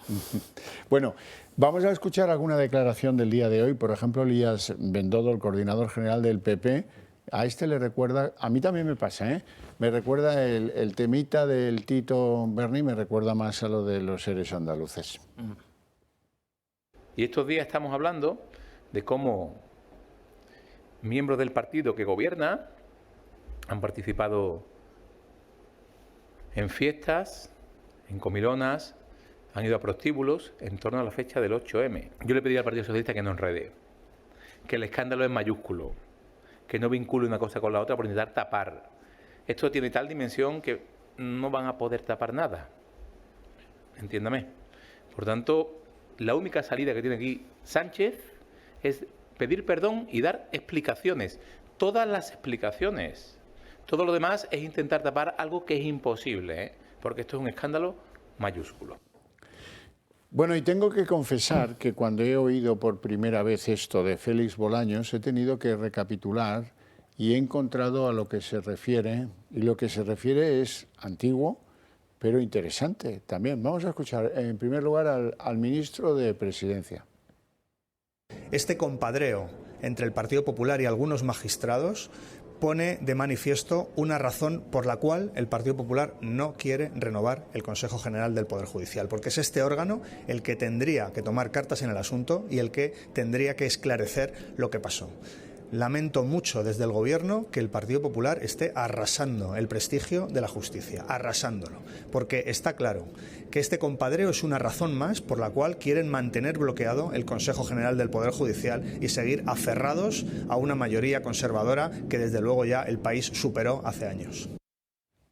Bueno, vamos a escuchar alguna declaración del día de hoy. Por ejemplo, Elías Bendodo, el coordinador general del PP, a este le recuerda, a mí también me pasa, me recuerda el temita del Tito Berni, me recuerda más a lo de los seres andaluces.
Y estos días estamos hablando de cómo miembros del partido que gobierna han participado en fiestas, en comilonas, han ido a prostíbulos en torno a la fecha del 8M. Yo le pedí al Partido Socialista que no enrede, que el escándalo es mayúsculo, que no vincule una cosa con la otra por intentar tapar. Esto tiene tal dimensión que no van a poder tapar nada. Entiéndame. Por tanto, la única salida que tiene aquí Sánchez es pedir perdón y dar explicaciones, todas las explicaciones. Todo lo demás es intentar tapar algo que es imposible, ¿eh? Porque esto es un escándalo mayúsculo.
Bueno, y tengo que confesar que cuando he oído por primera vez esto de Félix Bolaños, he tenido que recapitular y he encontrado a lo que se refiere, y lo que se refiere es antiguo, pero interesante también. Vamos a escuchar en primer lugar al ministro de Presidencia.
Este compadreo entre el Partido Popular y algunos magistrados pone de manifiesto una razón por la cual el Partido Popular no quiere renovar el Consejo General del Poder Judicial, porque es este órgano el que tendría que tomar cartas en el asunto y el que tendría que esclarecer lo que pasó. Lamento mucho desde el Gobierno que el Partido Popular esté arrasando el prestigio de la justicia, arrasándolo, porque está claro que este compadreo es una razón más por la cual quieren mantener bloqueado el Consejo General del Poder Judicial y seguir aferrados a una mayoría conservadora que desde luego ya el país superó hace años.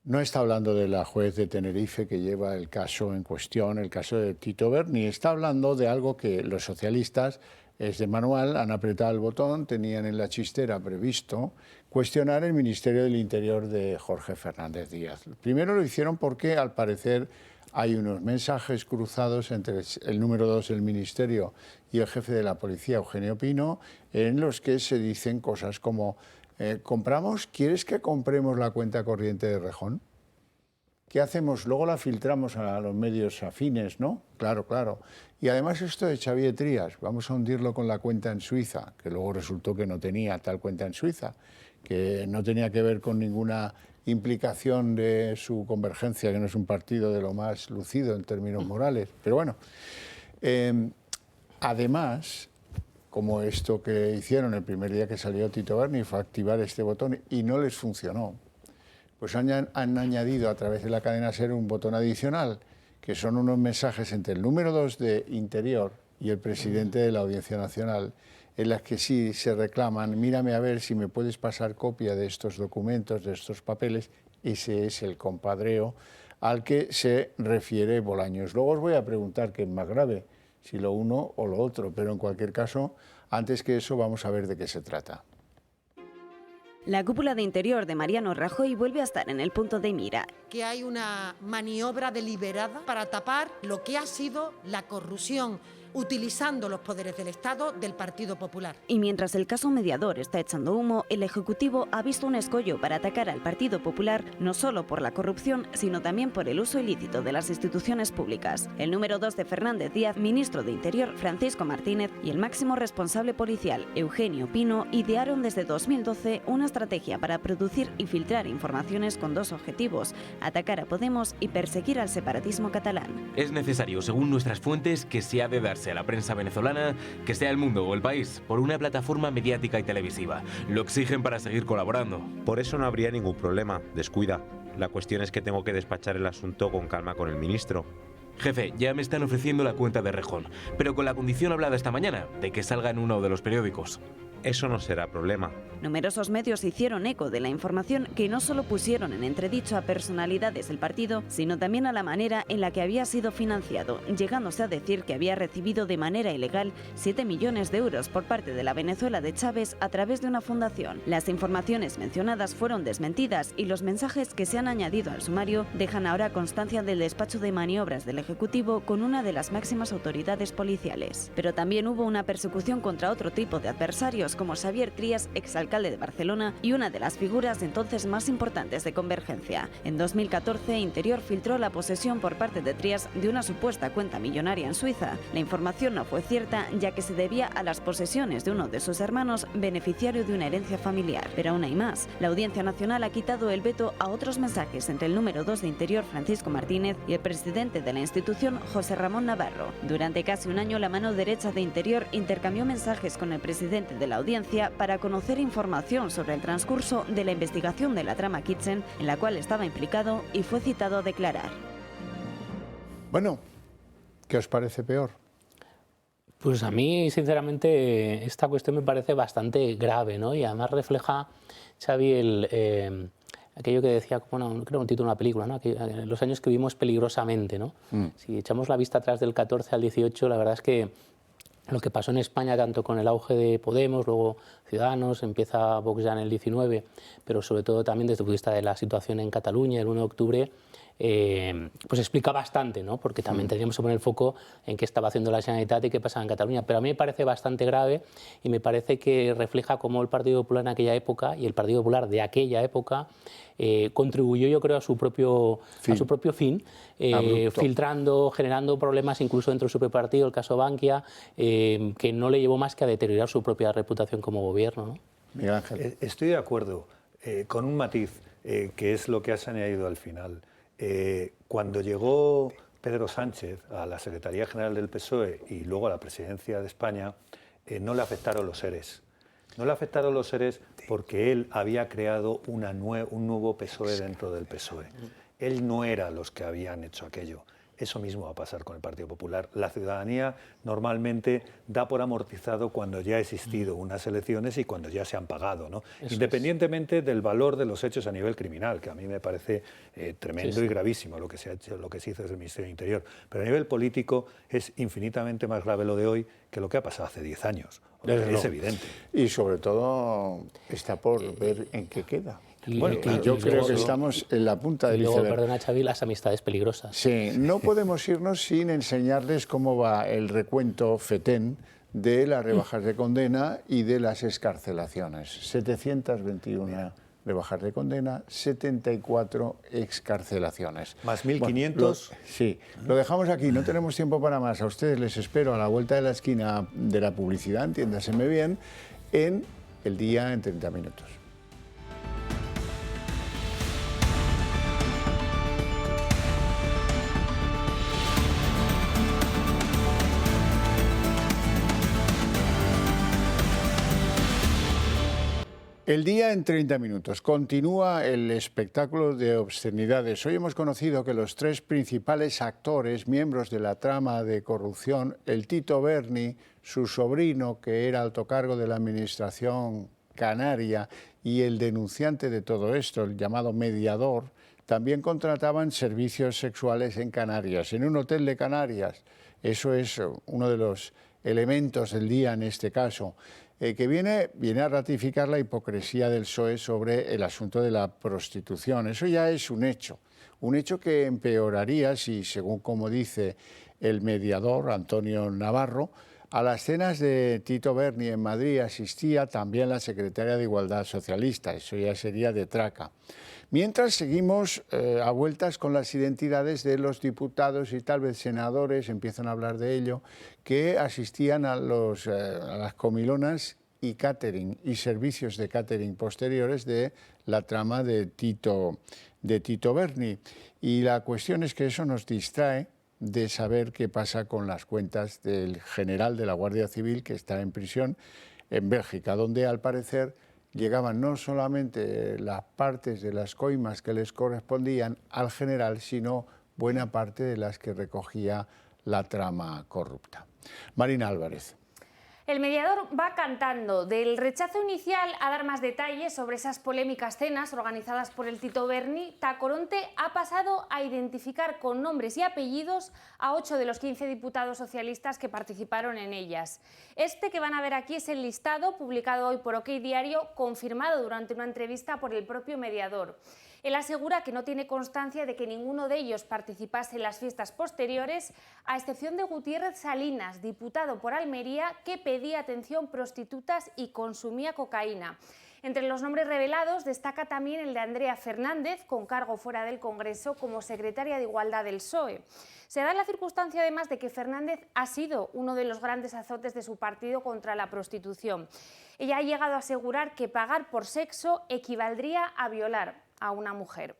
No está hablando de la juez de Tenerife que lleva el caso en cuestión, el caso de Tito Berni, está hablando de algo que los socialistas es de manual, han apretado el botón, tenían en la chistera previsto cuestionar el Ministerio del Interior de Jorge Fernández Díaz. Primero lo hicieron porque al parecer hay unos mensajes cruzados entre el número 2 del Ministerio y el jefe de la policía, Eugenio Pino, en los que se dicen cosas como ¿quieres que compremos la cuenta corriente de Rejón? ¿Qué hacemos? Luego la filtramos a los medios afines, ¿no? Claro, claro. Y además esto de Xavier Trías, vamos a hundirlo con la cuenta en Suiza, que luego resultó que no tenía tal cuenta en Suiza, que no tenía que ver con ninguna implicación de su Convergencia, que no es un partido de lo más lucido en términos morales. Pero bueno, además, como esto que hicieron el primer día que salió Tito Berni fue activar este botón y no les funcionó, pues han añadido a través de la cadena SER un botón adicional, que son unos mensajes entre el número 2 de Interior y el presidente de la Audiencia Nacional, en las que sí se reclaman, mírame a ver si me puedes pasar copia de estos documentos, de estos papeles. Ese es el compadreo al que se refiere Bolaños. Luego os voy a preguntar qué es más grave, si lo uno o lo otro, pero en cualquier caso, antes que eso, vamos a ver de qué se trata.
La cúpula de Interior de Mariano Rajoy vuelve a estar en el punto de mira.
Que hay una maniobra deliberada para tapar lo que ha sido la corrupción, utilizando los poderes del Estado del Partido Popular.
Y mientras el caso mediador está echando humo, el Ejecutivo ha visto un escollo para atacar al Partido Popular no solo por la corrupción, sino también por el uso ilícito de las instituciones públicas. El número 2 de Fernández Díaz, ministro de Interior, Francisco Martínez, y el máximo responsable policial, Eugenio Pino, idearon desde 2012 una estrategia para producir y filtrar informaciones con dos objetivos: atacar a Podemos y perseguir al separatismo catalán.
Es necesario, según nuestras fuentes, que se ha de darse a la prensa venezolana, que sea El Mundo o El País, por una plataforma mediática y televisiva. Lo exigen para seguir colaborando.
Por eso no habría ningún problema, descuida. La cuestión es que tengo que despachar el asunto con calma con el ministro.
Jefe, ya me están ofreciendo la cuenta de Rejón, pero con la condición hablada esta mañana, de que salga en uno de los periódicos.
Eso no será problema.
Numerosos medios hicieron eco de la información que no solo pusieron en entredicho a personalidades del partido, sino también a la manera en la que había sido financiado, llegándose a decir que había recibido de manera ilegal 7 millones de euros por parte de la Venezuela de Chávez a través de una fundación. Las informaciones mencionadas fueron desmentidas y los mensajes que se han añadido al sumario dejan ahora constancia del despacho de maniobras del Ejecutivo con una de las máximas autoridades policiales. Pero también hubo una persecución contra otro tipo de adversarios, como Xavier Trías, exalcalde de Barcelona y una de las figuras entonces más importantes de Convergencia. En 2014, Interior filtró la posesión por parte de Trías de una supuesta cuenta millonaria en Suiza. La información no fue cierta, ya que se debía a las posesiones de uno de sus hermanos, beneficiario de una herencia familiar. Pero aún hay más. La Audiencia Nacional ha quitado el veto a otros mensajes entre el número 2 de Interior, Francisco Martínez, y el presidente de la institución, José Ramón Navarro. Durante casi un año, la mano derecha de Interior intercambió mensajes con el presidente de la Audiencia para conocer información sobre el transcurso de la investigación de la trama Kitchen, en la cual estaba implicado y fue citado a declarar.
Bueno, ¿qué os parece peor?
Pues a mí, sinceramente, esta cuestión me parece bastante grave, ¿no? Y además refleja, Xavi, aquello que decía, bueno, creo un título de una película, ¿no? Los años que vivimos peligrosamente, ¿no? Si echamos la vista atrás del 14 al 18, la verdad es que lo que pasó en España, tanto con el auge de Podemos, luego Ciudadanos, empieza Vox ya en el 19, pero sobre todo también desde el punto de vista de la situación en Cataluña, el 1 de octubre, pues explica bastante, ¿no? Porque también tendríamos que poner el foco en qué estaba haciendo la Generalitat y qué pasaba en Cataluña. Pero a mí me parece bastante grave y me parece que refleja cómo el Partido Popular en aquella época y el Partido Popular de aquella época contribuyó, yo creo, a su propio fin, filtrando, generando problemas incluso dentro de su propio partido, el caso Bankia, que no le llevó más que a deteriorar su propia reputación como gobierno, ¿no?
Miguel Ángel.
Estoy de acuerdo, con un matiz, que es lo que has añadido al final. Cuando llegó Pedro Sánchez a la Secretaría General del PSOE y luego a la presidencia de España, no le afectaron los ERES. No le afectaron los ERES porque él había creado un nuevo PSOE dentro del PSOE. Él no era los que habían hecho aquello. Eso mismo va a pasar con el Partido Popular. La ciudadanía normalmente da por amortizado cuando ya ha existido unas elecciones y cuando ya se han pagado, ¿no? Independientemente del valor de los hechos a nivel criminal, que a mí me parece tremendo y gravísimo lo que se ha hecho, lo que se hizo desde el Ministerio del Interior. Pero a nivel político es infinitamente más grave lo de hoy que lo que ha pasado hace 10 años. Es evidente.
Y sobre todo está por ver en qué queda.
Bueno,
yo creo que estamos en la punta del iceberg.
Luego, perdona, Xavi, las amistades peligrosas.
Sí, no podemos irnos sin enseñarles cómo va el recuento FETEN de las rebajas de condena y de las excarcelaciones. 721 rebajas de condena, 74 excarcelaciones.
Más 1.500.
Sí, lo dejamos aquí, no tenemos tiempo para más. A ustedes les espero a la vuelta de la esquina de la publicidad, entiéndaseme bien, en El Día en 30 minutos. El Día en 30 minutos. Continúa el espectáculo de obscenidades. Hoy hemos conocido que los tres principales actores, miembros de la trama de corrupción, el Tito Berni, su sobrino, que era alto cargo de la administración canaria, y el denunciante de todo esto, el llamado mediador, también contrataban servicios sexuales en Canarias, en un hotel de Canarias. Eso es uno de los elementos del día en este caso. Que viene a ratificar la hipocresía del PSOE sobre el asunto de la prostitución. Eso ya es un hecho que empeoraría si, según como dice el mediador Antonio Navarro, a las cenas de Tito Berni en Madrid asistía también la secretaria de Igualdad socialista. Eso ya sería de traca. Mientras seguimos a vueltas con las identidades de los diputados y tal vez senadores, empiezan a hablar de ello, que asistían a las comilonas y catering y servicios de catering posteriores de la trama de Tito Berni. Y la cuestión es que eso nos distrae de saber qué pasa con las cuentas del general de la Guardia Civil que está en prisión en Bélgica, donde al parecer llegaban no solamente las partes de las coimas que les correspondían al general, sino buena parte de las que recogía la trama corrupta. Marina Álvarez.
El mediador va cantando del rechazo inicial a dar más detalles sobre esas polémicas cenas organizadas por el Tito Berni. Tacoronte ha pasado a identificar con nombres y apellidos a 8 de los 15 diputados socialistas que participaron en ellas. Este que van a ver aquí es el listado publicado hoy por OK Diario, confirmado durante una entrevista por el propio mediador. Él asegura que no tiene constancia de que ninguno de ellos participase en las fiestas posteriores, a excepción de Gutiérrez Salinas, diputado por Almería, que pedía atención prostitutas y consumía cocaína. Entre los nombres revelados destaca también el de Andrea Fernández, con cargo fuera del Congreso como secretaria de Igualdad del PSOE. Se da la circunstancia además de que Fernández ha sido uno de los grandes azotes de su partido contra la prostitución. Ella ha llegado a asegurar que pagar por sexo equivaldría a violar a una mujer.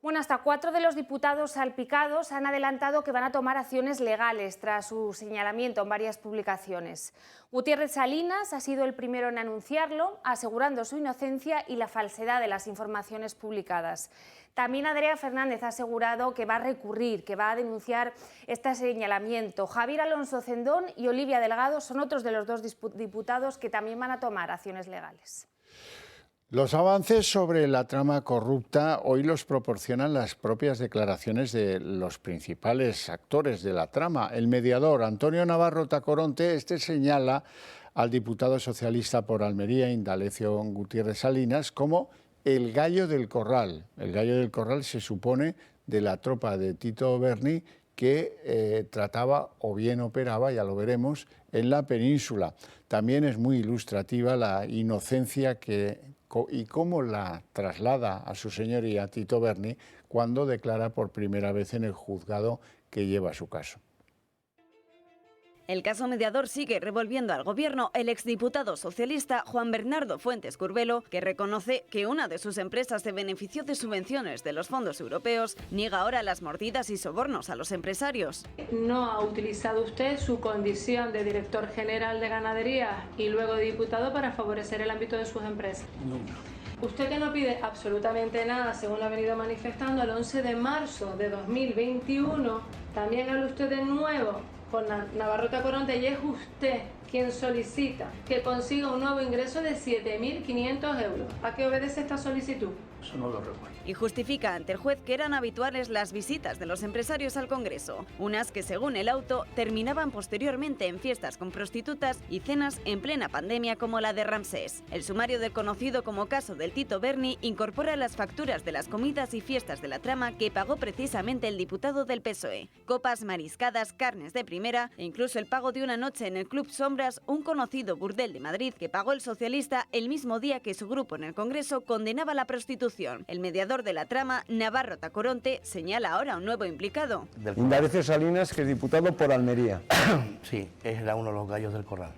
Bueno, hasta 4 de los diputados salpicados han adelantado que van a tomar acciones legales tras su señalamiento en varias publicaciones. Gutiérrez Salinas ha sido el primero en anunciarlo, asegurando su inocencia y la falsedad de las informaciones publicadas. También Andrea Fernández ha asegurado que va a recurrir, que va a denunciar este señalamiento. Javier Alonso Cendón y Olivia Delgado son otros de los 2 diputados que también van a tomar acciones legales.
Los avances sobre la trama corrupta hoy los proporcionan las propias declaraciones de los principales actores de la trama. El mediador Antonio Navarro Tacoronte señala al diputado socialista por Almería, Indalecio Gutiérrez Salinas, como el gallo del corral. El gallo del corral se supone de la tropa de Tito Berni que trataba o bien operaba, ya lo veremos, en la península. También es muy ilustrativa la inocencia y cómo la traslada a su señoría Tito Berni cuando declara por primera vez en el juzgado que lleva su caso.
El caso mediador sigue revolviendo al gobierno el exdiputado socialista Juan Bernardo Fuentes Curbelo, que reconoce que una de sus empresas se benefició de subvenciones de los fondos europeos, niega ahora las mordidas y sobornos a los empresarios.
¿No ha utilizado usted su condición de director general de ganadería y luego de diputado para favorecer el ámbito de sus empresas?
No.
Usted, que no pide absolutamente nada, según lo ha venido manifestando, el 11 de marzo de 2021, también habla usted de nuevo con Navarro Tacoronte y es usted quien solicita que consiga un nuevo ingreso de 7.500 euros. ¿A qué obedece esta solicitud?
Eso no lo recuerdo.
Y justifica ante el juez que eran habituales las visitas de los empresarios al Congreso, unas que según el auto terminaban posteriormente en fiestas con prostitutas y cenas en plena pandemia como la de Ramsés. El sumario del conocido como caso del Tito Berni incorpora las facturas de las comidas y fiestas de la trama que pagó precisamente el diputado del PSOE. Copas, mariscadas, carnes de primera e incluso el pago de una noche en el Club Sombras, un conocido burdel de Madrid que pagó el socialista el mismo día que su grupo en el Congreso condenaba la prostitución. El mediador de la trama, Navarro Tacoronte, señala ahora un nuevo implicado.
Indalecio Salinas, que es diputado por Almería. Sí, era uno de los gallos del corral.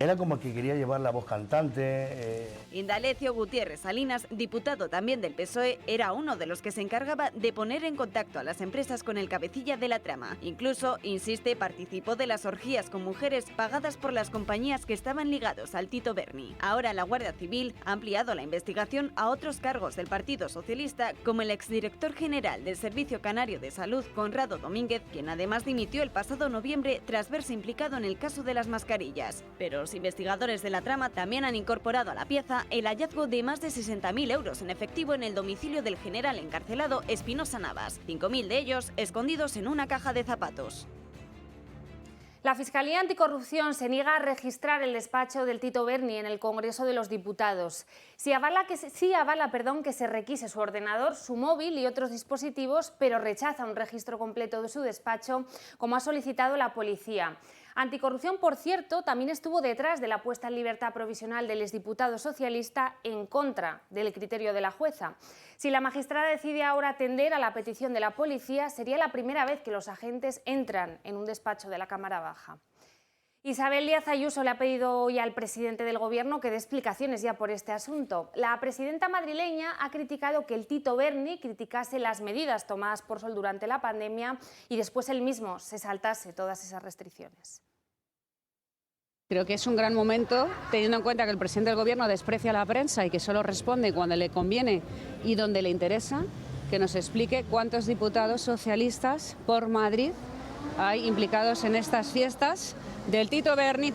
Era como que quería llevar la voz cantante.
Indalecio Gutiérrez Salinas, diputado también del PSOE, era uno de los que se encargaba de poner en contacto a las empresas con el cabecilla de la trama. Incluso, insiste, participó de las orgías con mujeres pagadas por las compañías que estaban ligados al Tito Berni. Ahora la Guardia Civil ha ampliado la investigación a otros cargos del Partido Socialista, como el exdirector general del Servicio Canario de Salud, Conrado Domínguez, quien además dimitió el pasado noviembre tras verse implicado en el caso de las mascarillas. Pero los investigadores de la trama también han incorporado a la pieza el hallazgo de más de 60.000 euros en efectivo en el domicilio del general encarcelado Espinosa Navas, 5.000 de ellos escondidos en una caja de zapatos.
La Fiscalía Anticorrupción se niega a registrar el despacho del Tito Berni en el Congreso de los Diputados. Sí avala que se requise su ordenador, su móvil y otros dispositivos, pero rechaza un registro completo de su despacho, como ha solicitado la policía. Anticorrupción, por cierto, también estuvo detrás de la puesta en libertad provisional del exdiputado socialista en contra del criterio de la jueza. Si la magistrada decide ahora atender a la petición de la policía, sería la primera vez que los agentes entran en un despacho de la Cámara Baja. Isabel Díaz Ayuso le ha pedido hoy al presidente del Gobierno que dé explicaciones ya por este asunto. La presidenta madrileña ha criticado que el Tito Berni criticase las medidas tomadas por Sol durante la pandemia y después él mismo se saltase todas esas restricciones.
Creo que es un gran momento, teniendo en cuenta que el presidente del Gobierno desprecia a la prensa y que solo responde cuando le conviene y donde le interesa, que nos explique cuántos diputados socialistas por Madrid hay implicados en estas fiestas del Tito Berni,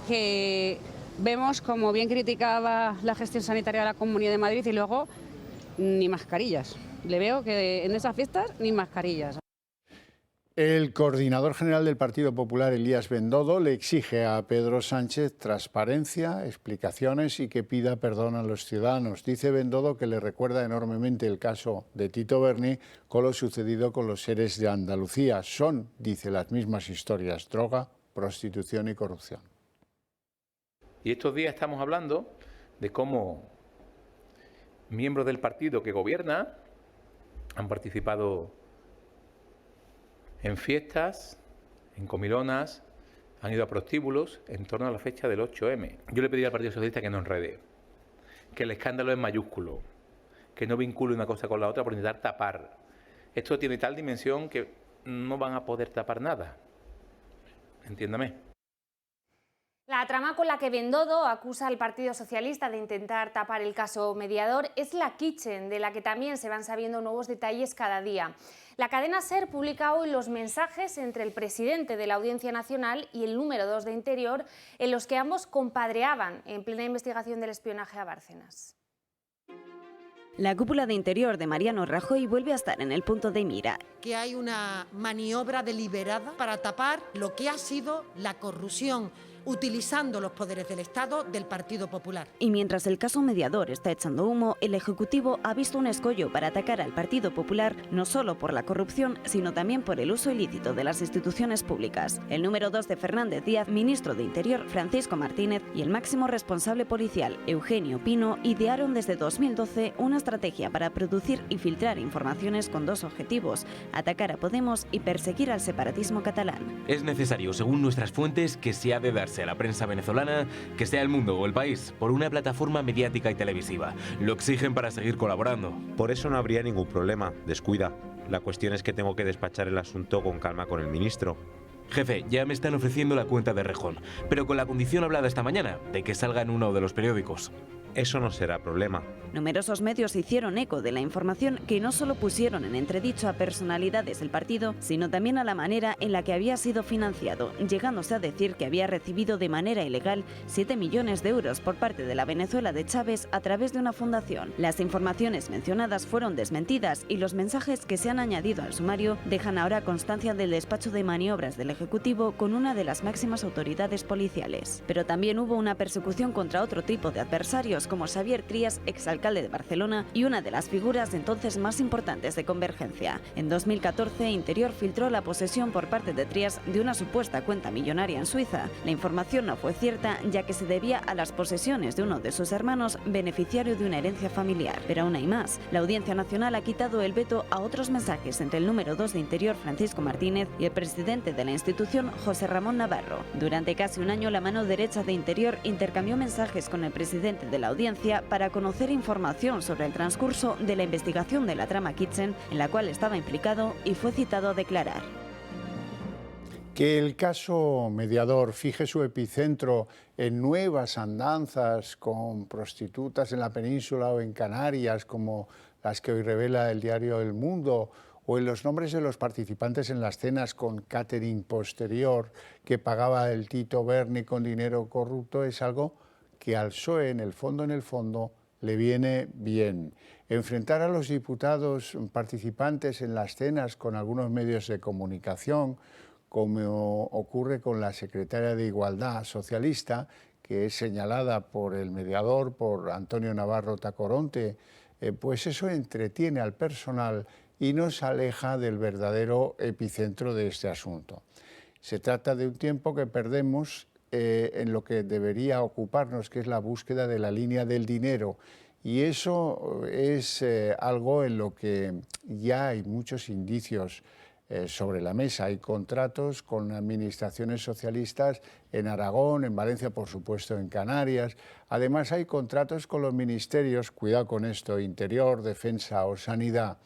que vemos como bien criticaba la gestión sanitaria de la Comunidad de Madrid y luego ni mascarillas. Le veo que en esas fiestas ni mascarillas.
El coordinador general del Partido Popular, Elías Bendodo, le exige a Pedro Sánchez transparencia, explicaciones y que pida perdón a los ciudadanos. Dice Bendodo que le recuerda enormemente el caso de Tito Berni con lo sucedido con los seres de Andalucía. Son, dice, las mismas historias: droga, prostitución y corrupción.
Y estos días estamos hablando de cómo miembros del partido que gobierna han participado en fiestas, en comilonas, han ido a prostíbulos en torno a la fecha del 8M. Yo le pedí al Partido Socialista que no enrede, que el escándalo es mayúsculo, que no vincule una cosa con la otra por intentar tapar. Esto tiene tal dimensión que no van a poder tapar nada. Entiéndame.
La trama con la que Bendodo acusa al Partido Socialista de intentar tapar el caso mediador es la Kitchen, de la que también se van sabiendo nuevos detalles cada día. La cadena SER publica hoy los mensajes entre el presidente de la Audiencia Nacional y el número 2 de Interior, en los que ambos compadreaban en plena investigación del espionaje a Bárcenas.
La cúpula de Interior de Mariano Rajoy vuelve a estar en el punto de mira.
Que hay una maniobra deliberada para tapar lo que ha sido la corrupción, utilizando los poderes del Estado del Partido Popular.
Y mientras el caso mediador está echando humo, el Ejecutivo ha visto un escollo para atacar al Partido Popular no solo por la corrupción, sino también por el uso ilícito de las instituciones públicas. El número 2 de Fernández Díaz, ministro de Interior, Francisco Martínez, y el máximo responsable policial, Eugenio Pino, idearon desde 2012 una estrategia para producir y filtrar informaciones con dos objetivos: atacar a Podemos y perseguir al separatismo catalán.
Es necesario, según nuestras fuentes, que se ha de darse a la prensa venezolana, que sea El Mundo o El País, por una plataforma mediática y televisiva. Lo exigen para seguir colaborando.
Por eso no habría ningún problema, descuida. La cuestión es que tengo que despachar el asunto con calma con el ministro.
Jefe, ya me están ofreciendo la cuenta de Rejón, pero con la condición hablada esta mañana, de que salga en uno de los periódicos.
Eso no será problema.
Numerosos medios hicieron eco de la información que no solo pusieron en entredicho a personalidades del partido, sino también a la manera en la que había sido financiado, llegándose a decir que había recibido de manera ilegal 7 millones de euros por parte de la Venezuela de Chávez a través de una fundación. Las informaciones mencionadas fueron desmentidas y los mensajes que se han añadido al sumario dejan ahora constancia del despacho de maniobras del Ejecutivo con una de las máximas autoridades policiales. Pero también hubo una persecución contra otro tipo de adversarios, como Xavier Trias, exalcalde de Barcelona y una de las figuras entonces más importantes de Convergencia. En 2014, Interior filtró la posesión por parte de Trias de una supuesta cuenta millonaria en Suiza. La información no fue cierta, ya que se debía a las posesiones de uno de sus hermanos, beneficiario de una herencia familiar. Pero aún hay más. La Audiencia Nacional ha quitado el veto a otros mensajes entre el número 2 de Interior, Francisco Martínez, y el presidente de la institución, José Ramón Navarro. Durante casi un año, la mano derecha de Interior intercambió mensajes con el presidente de la Audiencia para conocer información sobre el transcurso de la investigación de la trama Kitchen, en la cual estaba implicado y fue citado a declarar.
Que el caso mediador fije su epicentro en nuevas andanzas con prostitutas en la península o en Canarias, como las que hoy revela el diario El Mundo, o en los nombres de los participantes en las cenas con catering posterior que pagaba el Tito Berni con dinero corrupto, es algo que al PSOE, en el fondo, le viene bien. Enfrentar a los diputados participantes en las cenas con algunos medios de comunicación, como ocurre con la secretaria de Igualdad socialista, que es señalada por el mediador, por Antonio Navarro Tacoronte, pues eso entretiene al personal y nos aleja del verdadero epicentro de este asunto. Se trata de un tiempo que perdemos en lo que debería ocuparnos, que es la búsqueda de la línea del dinero. Y eso es algo en lo que ya hay muchos indicios sobre la mesa. Hay contratos con administraciones socialistas en Aragón, en Valencia, por supuesto, en Canarias. Además, hay contratos con los ministerios, cuidado con esto, Interior, Defensa o Sanidad,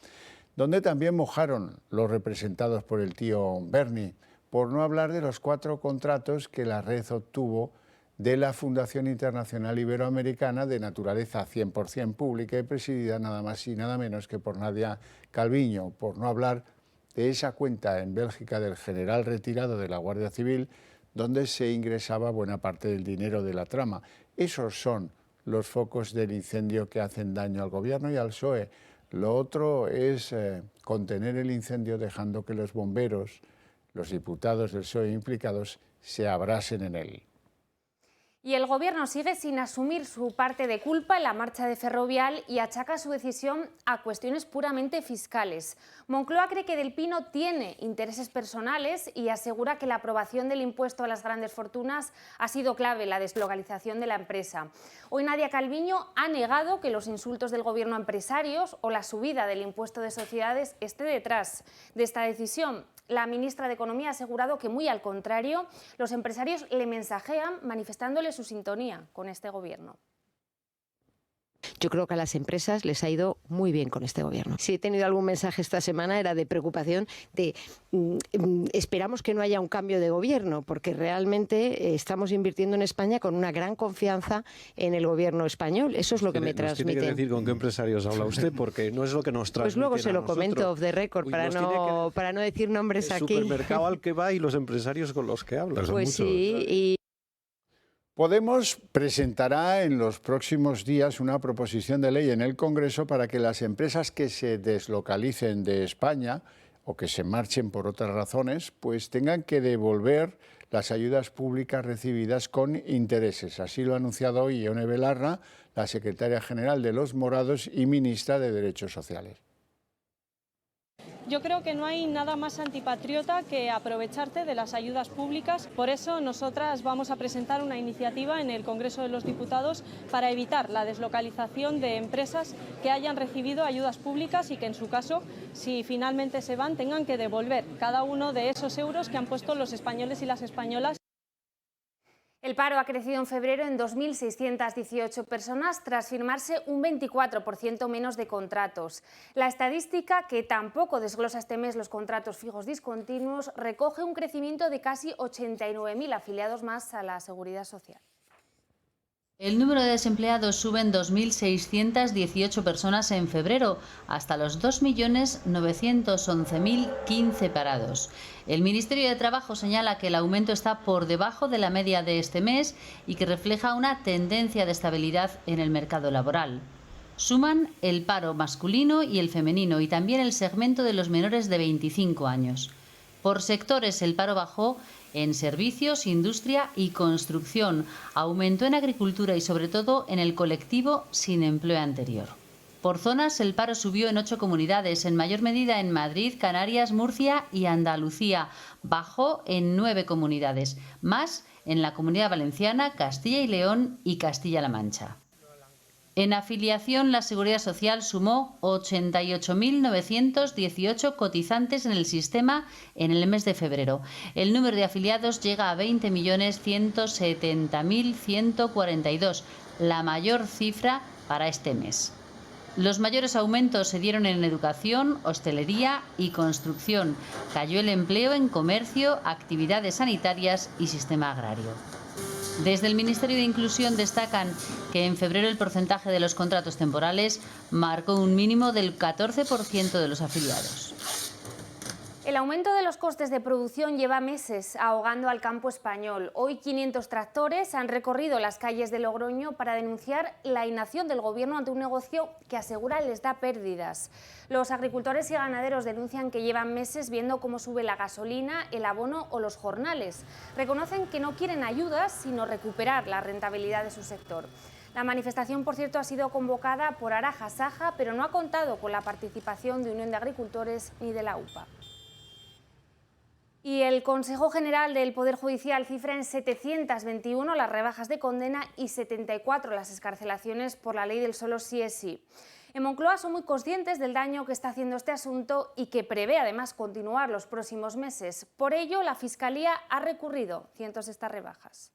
donde también mojaron los representados por el tío Berni, por no hablar de los 4 contratos que la red obtuvo de la Fundación Internacional Iberoamericana, de naturaleza 100% pública y presidida nada más y nada menos que por Nadia Calviño, por no hablar de esa cuenta en Bélgica del general retirado de la Guardia Civil, donde se ingresaba buena parte del dinero de la trama. Esos son los focos del incendio que hacen daño al gobierno y al PSOE. Lo otro es contener el incendio dejando que los bomberos, los diputados del PSOE implicados, se abrasen en él.
Y el Gobierno sigue sin asumir su parte de culpa en la marcha de Ferrovial y achaca su decisión a cuestiones puramente fiscales. Moncloa cree que Del Pino tiene intereses personales y asegura que la aprobación del impuesto a las grandes fortunas ha sido clave en la deslocalización de la empresa. Hoy Nadia Calviño ha negado que los insultos del Gobierno a empresarios o la subida del impuesto de sociedades esté detrás de esta decisión. La ministra de Economía ha asegurado que, muy al contrario, los empresarios le mensajean manifestándole su sintonía con este gobierno.
Yo creo que a las empresas les ha ido muy bien con este gobierno. Si he tenido algún mensaje esta semana era de preocupación, de esperamos que no haya un cambio de gobierno, porque realmente estamos invirtiendo en España con una gran confianza en el gobierno español. Eso es lo que me transmiten.
Tiene que decir con qué empresarios habla usted, porque no es lo que nos transmiten.
Pues luego se lo comento off the record, para no decir nombres aquí.
El supermercado al que va y los empresarios con los que habla.
Pues sí,
Podemos presentará en los próximos días una proposición de ley en el Congreso para que las empresas que se deslocalicen de España o que se marchen por otras razones, pues tengan que devolver las ayudas públicas recibidas con intereses. Así lo ha anunciado hoy Ione Belarra, la secretaria general de Los Morados y ministra de Derechos Sociales.
Yo creo que no hay nada más antipatriota que aprovecharte de las ayudas públicas. Por eso nosotras vamos a presentar una iniciativa en el Congreso de los Diputados para evitar la deslocalización de empresas que hayan recibido ayudas públicas y que en su caso, si finalmente se van, tengan que devolver cada uno de esos euros que han puesto los españoles y las españolas.
El paro ha crecido en febrero en 2.618 personas tras firmarse un 24% menos de contratos. La estadística, que tampoco desglosa este mes los contratos fijos discontinuos, recoge un crecimiento de casi 89.000 afiliados más a la Seguridad Social.
El número de desempleados sube en 2.618 personas en febrero, hasta los 2.911.015 parados. El Ministerio de Trabajo señala que el aumento está por debajo de la media de este mes y que refleja una tendencia de estabilidad en el mercado laboral. Suman el paro masculino y el femenino y también el segmento de los menores de 25 años. Por sectores, el paro bajó en servicios, industria y construcción, aumentó en agricultura y sobre todo en el colectivo sin empleo anterior. Por zonas, el paro subió en 8 comunidades, en mayor medida en Madrid, Canarias, Murcia y Andalucía. Bajó en 9 comunidades, más en la Comunidad Valenciana, Castilla y León y Castilla-La Mancha. En afiliación, la Seguridad Social sumó 88.918 cotizantes en el sistema en el mes de febrero. El número de afiliados llega a 20.170.142, la mayor cifra para este mes. Los mayores aumentos se dieron en educación, hostelería y construcción. Cayó el empleo en comercio, actividades sanitarias y sistema agrario. Desde el Ministerio de Inclusión destacan que en febrero el porcentaje de los contratos temporales marcó un mínimo del 14% de los afiliados.
El aumento de los costes de producción lleva meses ahogando al campo español. Hoy 500 tractores han recorrido las calles de Logroño para denunciar la inacción del Gobierno ante un negocio que asegura les da pérdidas. Los agricultores y ganaderos denuncian que llevan meses viendo cómo sube la gasolina, el abono o los jornales. Reconocen que no quieren ayudas, sino recuperar la rentabilidad de su sector. La manifestación, por cierto, ha sido convocada por Araja Saja, pero no ha contado con la participación de Unión de Agricultores ni de la UPA. Y el Consejo General del Poder Judicial cifra en 721 las rebajas de condena y 74 las excarcelaciones por la ley del solo sí es sí. En Moncloa son muy conscientes del daño que está haciendo este asunto y que prevé además continuar los próximos meses. Por ello, la Fiscalía ha recurrido cientos de estas rebajas.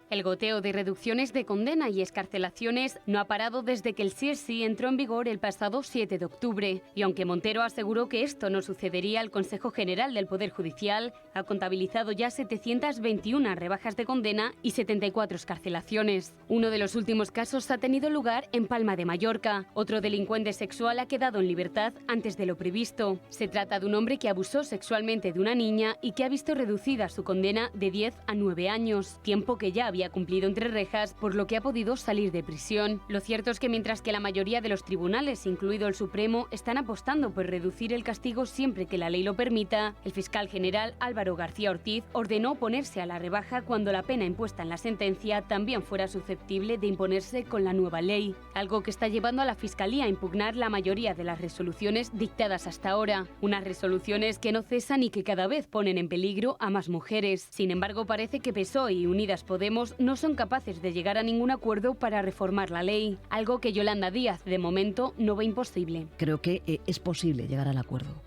El goteo de reducciones de condena y excarcelaciones no ha parado desde que el sí es sí entró en vigor el pasado 7 de octubre. Y aunque Montero aseguró que esto no sucedería, el Consejo General del Poder Judicial ha contabilizado ya 721 rebajas de condena y 74 excarcelaciones. Uno de los últimos casos ha tenido lugar en Palma de Mallorca. Otro delincuente sexual ha quedado en libertad antes de lo previsto. Se trata de un hombre que abusó sexualmente de una niña y que ha visto reducida su condena de 10 a 9 años, tiempo que ya había cumplido entre rejas, por lo que ha podido salir de prisión. Lo cierto es que mientras que la mayoría de los tribunales, incluido el Supremo, están apostando por reducir el castigo siempre que la ley lo permita, el fiscal general Álvaro García Ortiz ordenó oponerse a la rebaja cuando la pena impuesta en la sentencia también fuera susceptible de imponerse con la nueva ley, algo que está llevando a la Fiscalía a impugnar la mayoría de las resoluciones dictadas hasta ahora, unas resoluciones que no cesan y que cada vez ponen en peligro a más mujeres. Sin embargo, parece que PSOE y Unidas Podemos no son capaces de llegar a ningún acuerdo para reformar la ley, algo que Yolanda Díaz de momento no ve imposible.
Creo que es posible llegar al acuerdo.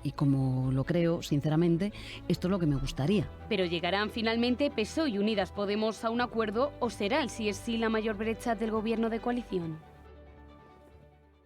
Y como lo creo, sinceramente, esto es lo que me gustaría.
¿Pero llegarán finalmente PSOE y Unidas Podemos a un acuerdo o será el sí es sí la mayor brecha del gobierno de coalición?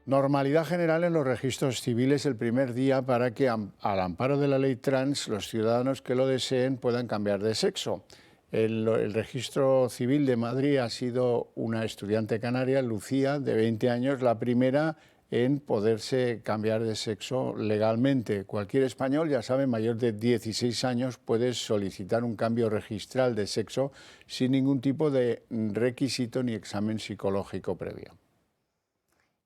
Normalidad general en los registros civiles el primer día para que, al amparo de la ley trans, los ciudadanos que lo deseen puedan cambiar de sexo. El registro civil de Madrid ha sido una estudiante canaria, Lucía, de 20 años, la primera en poderse cambiar de sexo legalmente. Cualquier español, ya sabe, mayor de 16 años puede solicitar un cambio registral de sexo sin ningún tipo de requisito ni examen psicológico previo.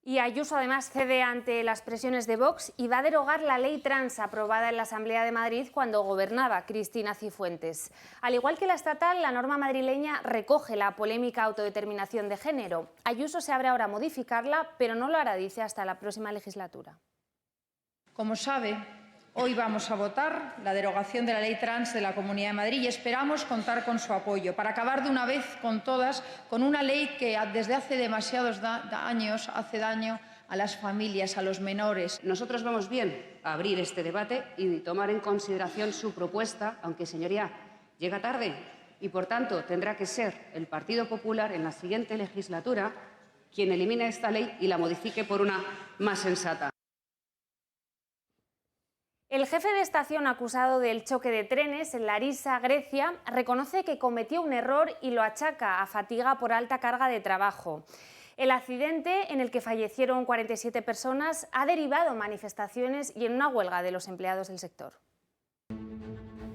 Y Ayuso además cede ante las presiones de Vox y va a derogar la ley trans aprobada en la Asamblea de Madrid cuando gobernaba Cristina Cifuentes. Al igual que la estatal, la norma madrileña recoge la polémica autodeterminación de género. Ayuso se abre ahora a modificarla, pero no lo hará, dice, hasta la próxima legislatura.
Como sabe, hoy vamos a votar la derogación de la ley trans de la Comunidad de Madrid y esperamos contar con su apoyo para acabar de una vez con todas con una ley que desde hace demasiados años hace daño a las familias, a los menores.
Nosotros vamos bien a abrir este debate y tomar en consideración su propuesta, aunque, señoría, llega tarde y, por tanto, tendrá que ser el Partido Popular en la siguiente legislatura quien elimine esta ley y la modifique por una más sensata.
El jefe de estación acusado del choque de trenes en Larissa, Grecia, reconoce que cometió un error y lo achaca a fatiga por alta carga de trabajo. El accidente, en el que fallecieron 47 personas, ha derivado en manifestaciones y en una huelga de los empleados del sector.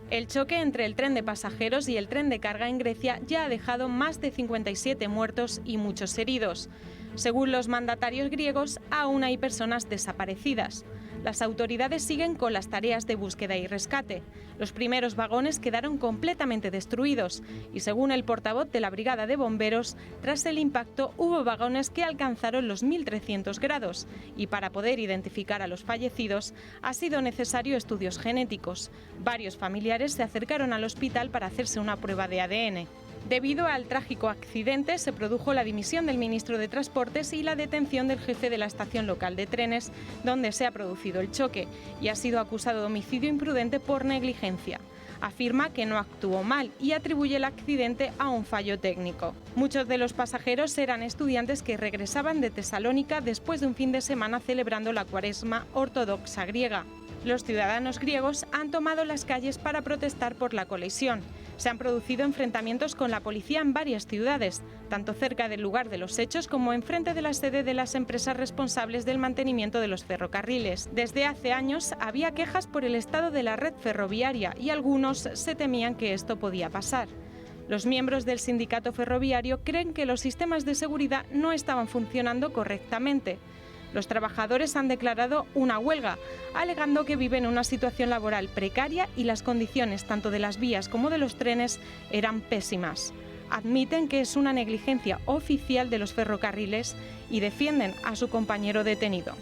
El choque entre el tren de pasajeros y el tren de carga en Grecia ya ha dejado más de 57 muertos y muchos heridos. Según los mandatarios griegos, aún hay personas desaparecidas. Las autoridades siguen con las tareas de búsqueda y rescate. Los primeros vagones quedaron completamente destruidos y, según el portavoz de la Brigada de Bomberos, tras el impacto hubo vagones que alcanzaron los 1300 grados y para poder identificar a los fallecidos ha sido necesario estudios genéticos. Varios familiares se acercaron al hospital para hacerse una prueba de ADN. Debido al trágico accidente, se produjo la dimisión del ministro de Transportes y la detención del jefe de la estación local de trenes, donde se ha producido el choque, y ha sido acusado de homicidio imprudente por negligencia. Afirma que no actuó mal y atribuye el accidente a un fallo técnico. Muchos de los pasajeros eran estudiantes que regresaban de Tesalónica después de un fin de semana celebrando la Cuaresma ortodoxa griega. Los ciudadanos griegos han tomado las calles para protestar por la colisión. Se han producido enfrentamientos con la policía en varias ciudades, tanto cerca del lugar de los hechos como enfrente de la sede de las empresas responsables del mantenimiento de los ferrocarriles. Desde hace años había quejas por el estado de la red ferroviaria y algunos se temían que esto podía pasar. Los miembros del sindicato ferroviario creen que los sistemas de seguridad no estaban funcionando correctamente. Los trabajadores han declarado una huelga, alegando que viven una situación laboral precaria y las condiciones tanto de las vías como de los trenes eran pésimas. Admiten que es una negligencia oficial de los ferrocarriles y defienden a su compañero detenido.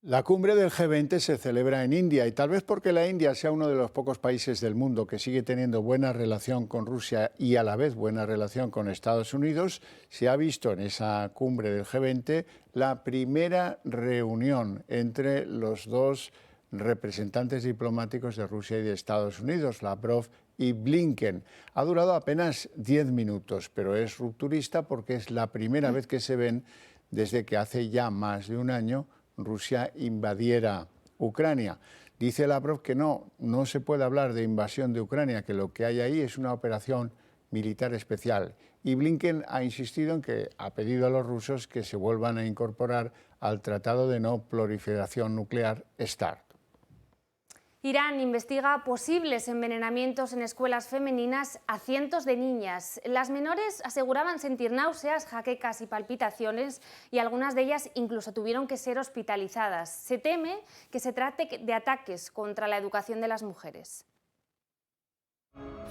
La cumbre del G20 se celebra en India y tal vez porque la India sea uno de los pocos países del mundo que sigue teniendo buena relación con Rusia y a la vez buena relación con Estados Unidos, se ha visto en esa cumbre del G20 la primera reunión entre los dos representantes diplomáticos de Rusia y de Estados Unidos, Lavrov y Blinken. Ha durado apenas 10 minutos, pero es rupturista porque es la primera vez que se ven desde que hace ya más de un año Rusia invadiera Ucrania. Dice Lavrov que no se puede hablar de invasión de Ucrania, que lo que hay ahí es una operación militar especial. Y Blinken ha insistido en que ha pedido a los rusos que se vuelvan a incorporar al Tratado de No Proliferación Nuclear START.
Irán investiga posibles envenenamientos en escuelas femeninas a cientos de niñas. Las menores aseguraban sentir náuseas, jaquecas y palpitaciones y algunas de ellas incluso tuvieron que ser hospitalizadas. Se teme que se trate de ataques contra la educación de las mujeres.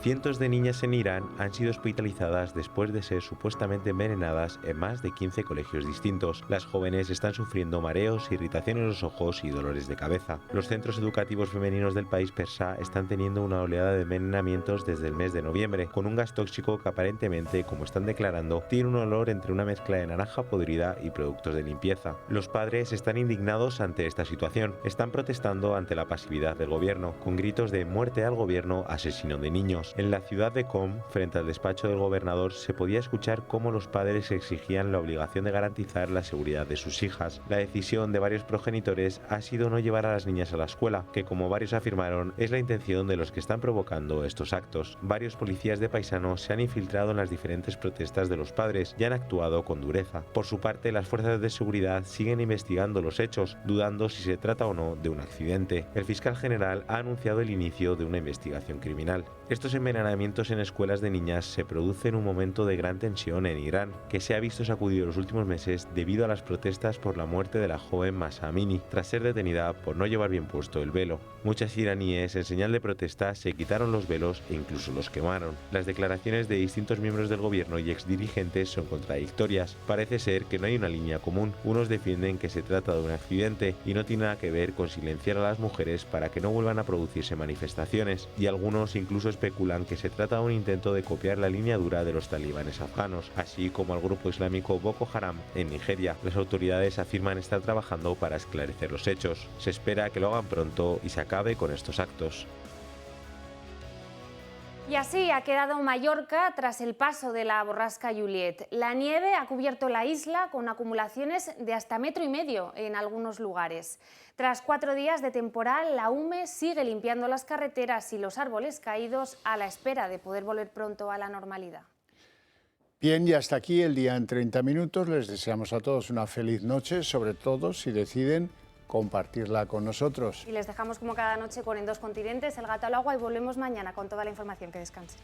Cientos de niñas en Irán han sido hospitalizadas después de ser supuestamente envenenadas en más de 15 colegios distintos. Las jóvenes están sufriendo mareos, irritación en los ojos y dolores de cabeza. Los centros educativos femeninos del país persa están teniendo una oleada de envenenamientos desde el mes de noviembre, con un gas tóxico que aparentemente, como están declarando, tiene un olor entre una mezcla de naranja podrida y productos de limpieza. Los padres están indignados ante esta situación. Están protestando ante la pasividad del gobierno, con gritos de muerte al gobierno asesino de niños. hijos. En la ciudad de Qom, frente al despacho del gobernador, se podía escuchar cómo los padres exigían la obligación de garantizar la seguridad de sus hijas. La decisión de varios progenitores ha sido no llevar a las niñas a la escuela, que como varios afirmaron es la intención de los que están provocando estos actos. Varios policías de paisano se han infiltrado en las diferentes protestas de los padres y han actuado con dureza. Por su parte, las fuerzas de seguridad siguen investigando los hechos, dudando si se trata o no de un accidente. El fiscal general ha anunciado el inicio de una investigación criminal. Estos envenenamientos en escuelas de niñas se producen en un momento de gran tensión en Irán, que se ha visto sacudido los últimos meses debido a las protestas por la muerte de la joven Mahsa Amini, tras ser detenida por no llevar bien puesto el velo. Muchas iraníes, en señal de protesta, se quitaron los velos e incluso los quemaron. Las declaraciones de distintos miembros del gobierno y exdirigentes son contradictorias. Parece ser que no hay una línea común. Unos defienden que se trata de un accidente y no tiene nada que ver con silenciar a las mujeres para que no vuelvan a producirse manifestaciones, y algunos incluso especulan que se trata de un intento de copiar la línea dura de los talibanes afganos, así como al grupo islámico Boko Haram en Nigeria. Las autoridades afirman estar trabajando para esclarecer los hechos. Se espera que lo hagan pronto y se acabe con estos actos.
Y así ha quedado Mallorca tras el paso de la borrasca Juliet. La nieve ha cubierto la isla con acumulaciones de hasta 1,5 metros en algunos lugares. Tras 4 días de temporal, la UME sigue limpiando las carreteras y los árboles caídos a la espera de poder volver pronto a la normalidad.
Bien, y hasta aquí el día en 30 minutos. Les deseamos a todos una feliz noche, sobre todo si deciden compartirla con nosotros.
Y les dejamos como cada noche con En Dos Continentes, El Gato al Agua, y volvemos mañana con toda la información. Que descansen.